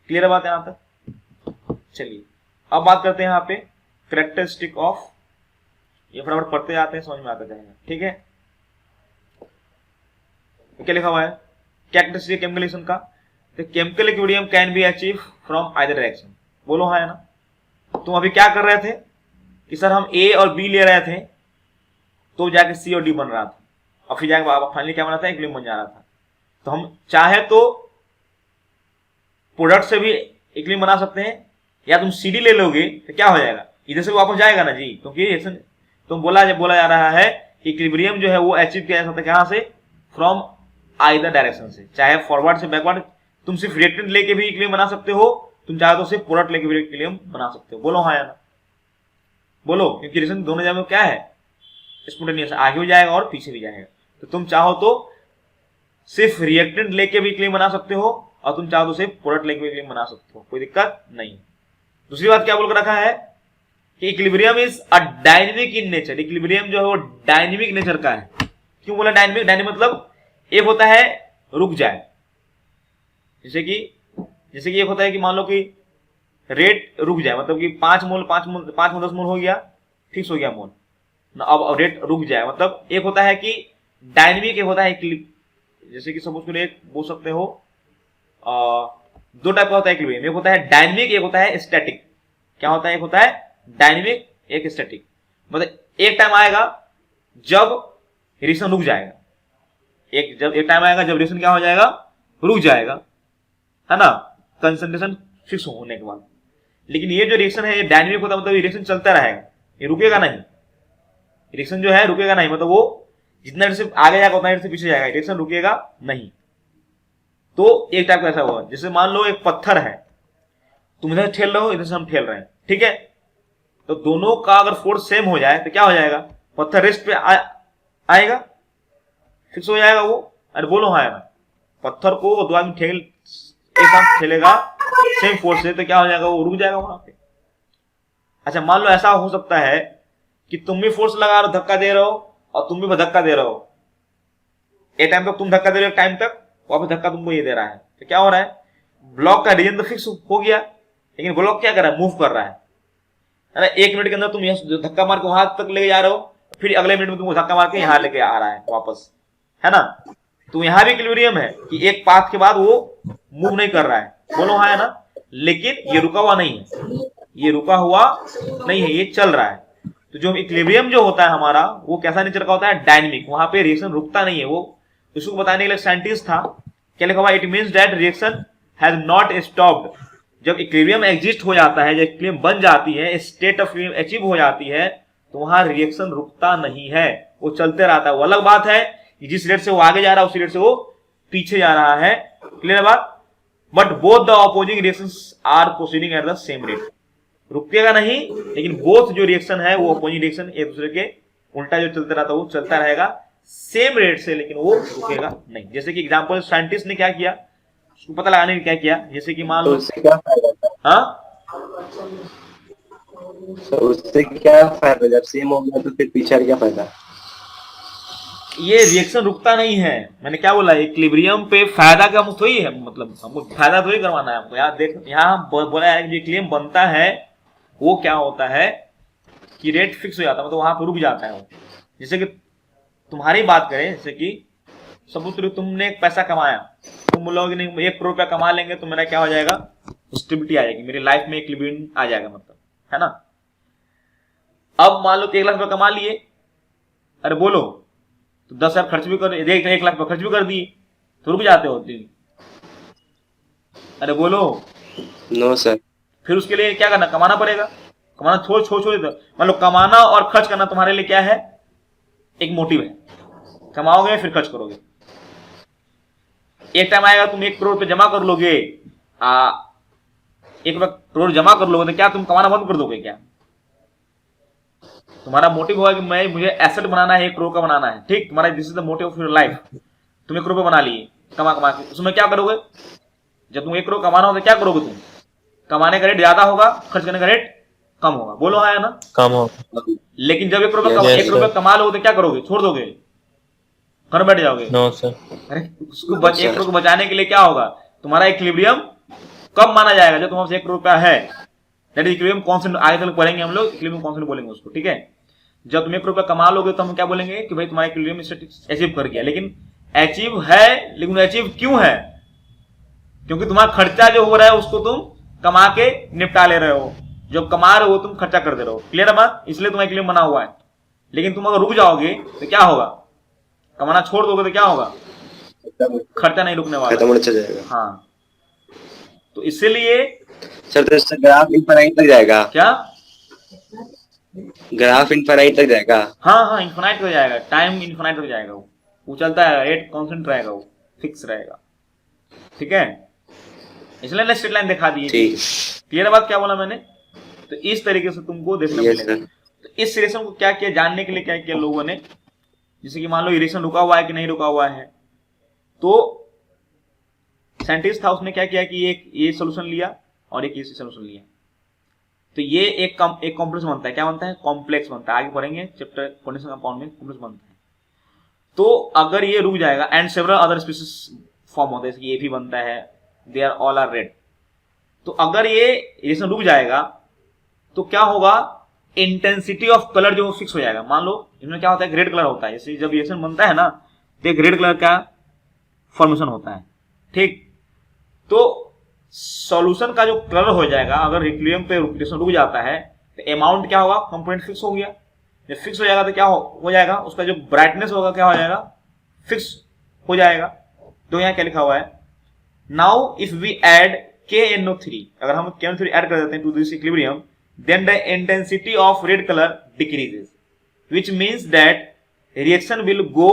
Speaker 1: क्लियर है बात यहां तक? चलिए अब बात करते हैं यहाँ पे कैरेक्टरिस्टिक ऑफ, ये फटाफट पढ़ते जाते हैं, समझ में आता जाएगा। ठीक है, क्या लिखा हुआ है कैरेक्टरिस्टिक केमिकल रिएक्शन का? तो chemical equilibrium can be achieve from either direction. बोलो हाँ है ना। तुम अभी क्या कर रहे थे कि सर हम ए और बी ले रहे थे तो जाके सी और डी बन रहा था, और फिर जाके फाइनली क्या बना था, इक्विलिब्रियम बन जा रहा था। तो हम चाहे तो प्रोडक्ट से भी इक्विलिब्रियम बना सकते हैं, या तुम सी डी ले लोगे तो क्या हो जाएगा, इधर से वापस जाएगा ना जी, क्योंकि रिएक्शन तुम बोला जा रहा है कि इक्विलिब्रियम जो है वो अचीव किया जा सकता है कहां से, फ्रॉम आइदर डायरेक्शन से, चाहे फॉरवर्ड से बैकवर्ड। तुम सिर्फ रिएक्टेंट लेके भी इक्विलिब्रियम बना सकते हो, तुम चाहे तो सिर्फ प्रोडक्ट लेके भी इक्विलिब्रियम बना सकते हो। बोलो हाँ या ना। बोलो, क्योंकि रिएक्शन दोनों जगह में क्या है, स्पॉन्टेनियस, आगे भी जाएगा और पीछे भी जाएगा। तो तुम चाहो तो सिर्फ रिएक्टेंट लेके भी इक्विलिब्रियम बना सकते हो, और तुम चाहो तो सिर्फ प्रोडक्ट लेके भी इक्विलिब्रियम बना सकते हो, कोई दिक्कत नहीं। दूसरी बात क्या बोलकर रखा है कि equilibrium is a dynamic in nature. Equilibrium जो है वो डायनेमिक नेचर का है। क्यों बोला डायनेमिक? डायनेमिक मतलब एक होता है रुक जाए, जैसे कि एक होता है कि मान लो कि रेट रुक जाए, मतलब कि 5 मोल 10 मोल हो गया, फिक्स हो गया मोल, अब रेट रुक जाए। मतलब एक होता है कि डायनेमिक, एक होता है जैसे कि सपोज करो एक बोल सकते हो दो टाइप का होता है इक्विलिब्रियम, एक होता है डायनेमिक, एक होता है स्टैटिक। क्या होता है? एक होता है डायनेमिक, एक स्टैटिक। मतलब एक टाइम आएगा जब रिएक्शन रुक जाएगा, एक टाइम आएगा जब रिएक्शन क्या हो जाएगा, रुक जाएगा, है ना, कंसंट्रेशन फिक्स होने के बाद। लेकिन ये जो रिएक्शन है ये डायनेमिक होता है, मतलब ये रिएक्शन चलता रहेगा, ये रुकेगा नहीं। रिएक्शन जो है रुकेगा नहीं, मतलब वो जितना देर से आगे जाएगा उतना देर से पीछे जाएगा, रिएक्शन रुकेगा नहीं। तो एक टाइप का ऐसा होगा, जैसे मान लो एक पत्थर है, तुम इधर ठेल रहे हो, इधर से हम ठेल रहे हैं, ठीक है, तो दोनों का अगर फोर्स सेम हो जाए तो क्या हो जाएगा, पत्थर रेस्ट पे आएगा, फिक्स हो जाएगा वो। अरे बोलो हाँ ना, पत्थर को दो आदमी एक साथ ठेलेगा सेम फोर्स से तो क्या हो जाएगा, वो रुक जाएगा वहां पे। अच्छा मान लो ऐसा हो सकता है कि तुम भी फोर्स लगा रहे हो, धक्का दे रहे हो, और तुम भी धक्का दे रहे हो, एक टाइम तक तुम धक्का दे रहे हो, टाइम तक वापस धक्का तुमको ये दे रहा है, तो क्या हो रहा है, ब्लॉक का रीजन तो फिक्स हो गया, लेकिन ब्लॉक क्या कर रहा है, मूव कर रहा है ना। 1 मिनट के अंदर तुम यहाँ धक्का मार के वहां तक ले जा रहे हो, फिर अगले मिनट में तुमको धक्का मार के यहाँ लेके आ रहा है वापस, है ना। तो यहाँ भी इक्विलिब्रियम है कि एक पाथ के बाद वो मूव नहीं कर रहा है, बोलो हाँ है ना, लेकिन ये रुका हुआ नहीं है, ये रुका हुआ नहीं है, ये चल रहा है। तो जो इक्विलिब्रियम जो होता है हमारा, वो कैसा नेचर का होता है, डायनेमिक, वहां पे रिएक्शन रुकता नहीं है। वो इसको बताने के लिए साइंटिस्ट था, क्या लिखा हुआ, it means that reaction has not stopped. जब इक्विलिब्रियम एग्जिस्ट हो जाता है, जब इक्विलिब्रियम बन जाती है, स्टेट ऑफ इक्विलिब्रियम अचीव हो जाती है, तो वहां रिएक्शन रुकता नहीं है, वो चलते रहता है। वो अलग बात है कि जिस रेट से वो आगे जा रहा है उसी रेट से वो पीछे जा रहा है, क्लियर बात। But both the opposing reactions are proceeding at the same rate, रुकेगा नहीं, लेकिन बोथ जो रिएक्शन है वो अपोजिंग रिएक्शन एक दूसरे के उल्टा जो चलता रहता है वो चलता रहेगा सेम रेट से, लेकिन वो रुकेगा नहीं। जैसे कि एग्जांपल साइंटिस्ट ने क्या किया, उसको पता लगाने के क्या किया, जैसे कि मान लो
Speaker 2: उससे क्या फायदा था?
Speaker 1: हाँ
Speaker 2: उससे क्या फायदा, जब सेम हो गया तो फिर पीछे क्या फायदा?
Speaker 1: ये रिएक्शन रुकता नहीं है। मैंने क्या बोला, इक्विलिब्रियम पे फायदा का मुफ्त ही है, मतलब हमको फायदा थोड़ी करवाना है हमको। यहाँ देख, यहाँ बोला है कि जो इक्विलिब्रियम बनता है वो क्या होता है कि रेट फिक्स हो जाता है, मतलब वहां पर रुक जाता है वो। जैसे कि तुम्हारी बात करें, जैसे कि सपोज तुमने एक पैसा कमाया, तुम बोलोगे नहीं 1 करोड़ रुपया कमा लेंगे तो मेरा क्या हो जाएगा, स्टेबिलिटी आ जाएगी, मेरी लाइफ में इक्विलिब्रियम आ जाएगा, मतलब, है ना। अब मान लो कि 1 लाख रुपया कमा लिए, अरे बोलो, तो 10,000 खर्च भी कर, 1 लाख रुपया खर्च भी कर दिए, तो रुक जाते हो दिन। अरे बोलो।
Speaker 2: No sir.
Speaker 1: फिर उसके लिए क्या करना, कमाना पड़ेगा। कमाना छोड़ मान लो कमाना और खर्च करना तुम्हारे लिए क्या है, एक मोटिव है। कमाओगे फिर खर्च करोगे। एक टाइम आएगा तुम 1 करोड़ रुपए जमा कर लोगे, 1 करोड़ जमा कर लोगे, तो क्या तुम कमाना बंद कर दोगे क्या? तुम्हारा मोटिव होगा कि मुझे एसेट बनाना है, 1 करोड़ का बनाना है, ठीक। तुम्हारा this is the motive of your life. तुम 1 करोड़ बना लिए कमा के, उसमें क्या करोगे? जब तुम 1 करोड़ कमाना होगा तो क्या करोगे तुम? कमाने का रेट ज्यादा होगा, खर्च करने का रेट कम होगा। बोलो हाँ या ना?
Speaker 4: कम होगा।
Speaker 1: लेकिन जब 1 करोड़ कमा लोगे तो क्या करोगे? छोड़ दोगे, घर बैठ जाओगे?
Speaker 4: No sir.
Speaker 1: अरे उसको 1 करोड़ को बचाने के लिए क्या होगा, तुम्हारा इक्विलिब्रियम कब माना जाएगा? जब तुम्हारे 1 करोड़ रुपया है, दैट इज इक्विलिब्रियम कांस्टेंट। आगे तक पढ़ेंगे हम लोग, इक्विलिब्रियम कांस्टेंट बोलेंगे उसको, ठीक है। जब तुम 1 करोड़ रुपया कमा लोगे तो हम क्या बोलेंगे कि भाई तुम्हारा इक्विलिब्रियम स्टेटस अचीव कर गया। लेकिन अचीव है, लेकिन अचीव क्यों है? क्योंकि तुम्हारा खर्चा जो हो रहा है उसको तुम कमा के निपटा ले रहे हो, जो कमा रहे हो तुम खर्चा कर दे रहे हो। क्लियर है बात? इसलिए तुम्हारा इक्विलिब्रियम बना हुआ है। लेकिन तुम अगर रुक जाओगे तो क्या होगा, कमाना छोड़ दोगे तो क्या होगा, खर्चा नहीं रुकने वाला,
Speaker 2: खत्म होने चला जाएगा।
Speaker 1: हाँ, तो इसीलिए
Speaker 2: सर तो इससे ग्राफ इनफाइनाइट तक जाएगा।
Speaker 1: क्या,
Speaker 2: ग्राफ इनफाइनाइट तक जाएगा।
Speaker 1: हाँ, इन्फिनाइट हो जाएगा, टाइम इन्फिनाइट हो जाएगा, वो चलता है, रेट कांस्टेंट रहेगा, वो फिक्स रहेगा, ठीक है। इसलिए ने स्ट्रेट लाइन दिखा दी। क्लियर बात क्या बोला मैंने? तो इस तरीके से तुमको देखना मिलेगा। तो इस रिलेशन को क्या किया, जानने के लिए क्या किया लोगों ने, जैसे कि मान लो इरेक्शन रुका हुआ है कि नहीं रुका हुआ है, तो साइंटिस्ट था, उसने क्या किया कि एक ये सोल्यूशन लिया और एक ये सोल्यूशन लिया, तो ये एक कॉम्प्लेक्स बनता है। क्या बनता है? कॉम्प्लेक्स बनता है। आगे पढ़ेंगे चैप्टर कंडीशन कंपाउंड में कॉम्प्लेक्स बनता है। तो अगर ये रुक जाएगा, and several other species form होते हैं, जैसे ये भी बनता है, they are all are red. तो अगर ये रिएक्शन रुक जाएगा तो क्या होगा, इंटेंसिटी ऑफ कलर जो फिक्स हो जाएगा। मान लो इसमें क्या होता है, रेड कलर होता है, जैसे जब रिएक्शन बनता है ना तो एक रेड कलर का फॉर्मेशन होता है, ठीक। तो सॉल्यूशन का जो कलर हो जाएगा, अगर इक्विलिब्रियम पे रिएक्शन रुक जाता है तो अमाउंट क्या होगा, कंपोनेंट फिक्स हो गया। जब फिक्स हो जाएगा तो क्या हो जाएगा, उसका जो ब्राइटनेस होगा क्या हो जाएगा, फिक्स हो जाएगा। तो यहाँ क्या लिखा हुआ है, now if we add KNO3, अगर हम KNO3 ऐड कर देते हैं to this equilibrium, then the intensity of red color decreases, which means that reaction will go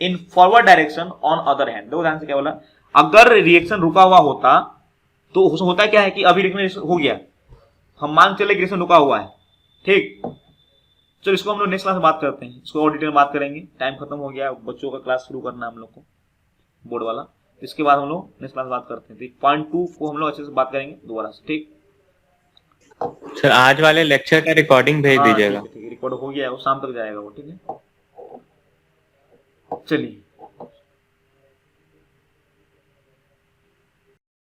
Speaker 1: in forward direction on other hand। देखो ध्यान से क्या बोला, अगर रिएक्शन रुका हुआ होता तो होता क्या है कि अभी रिएक्शन हो गया, हम मान चले रिएक्शन रुका हुआ है, ठीक। चलो इसको हम लोग नेक्स्ट क्लास में बात करते हैं, इसको और डिटेल में बात करेंगे। टाइम खत्म हो गया, बच्चों का क्लास शुरू करना है हम लोग को, बोर्ड वाला। इसके बाद हम लोग नेक्स्ट क्लास बात करते हैं। पॉइंट 2 को हम लोग अच्छे से बात करेंगे दोबारा से, ठीक।
Speaker 4: सर आज वाले लेक्चर का रिकॉर्डिंग भेज दीजिएगा।
Speaker 1: ठीक है, रिकॉर्ड हो गया है, वो शाम तक जाएगा वो, ठीक है। चलिए।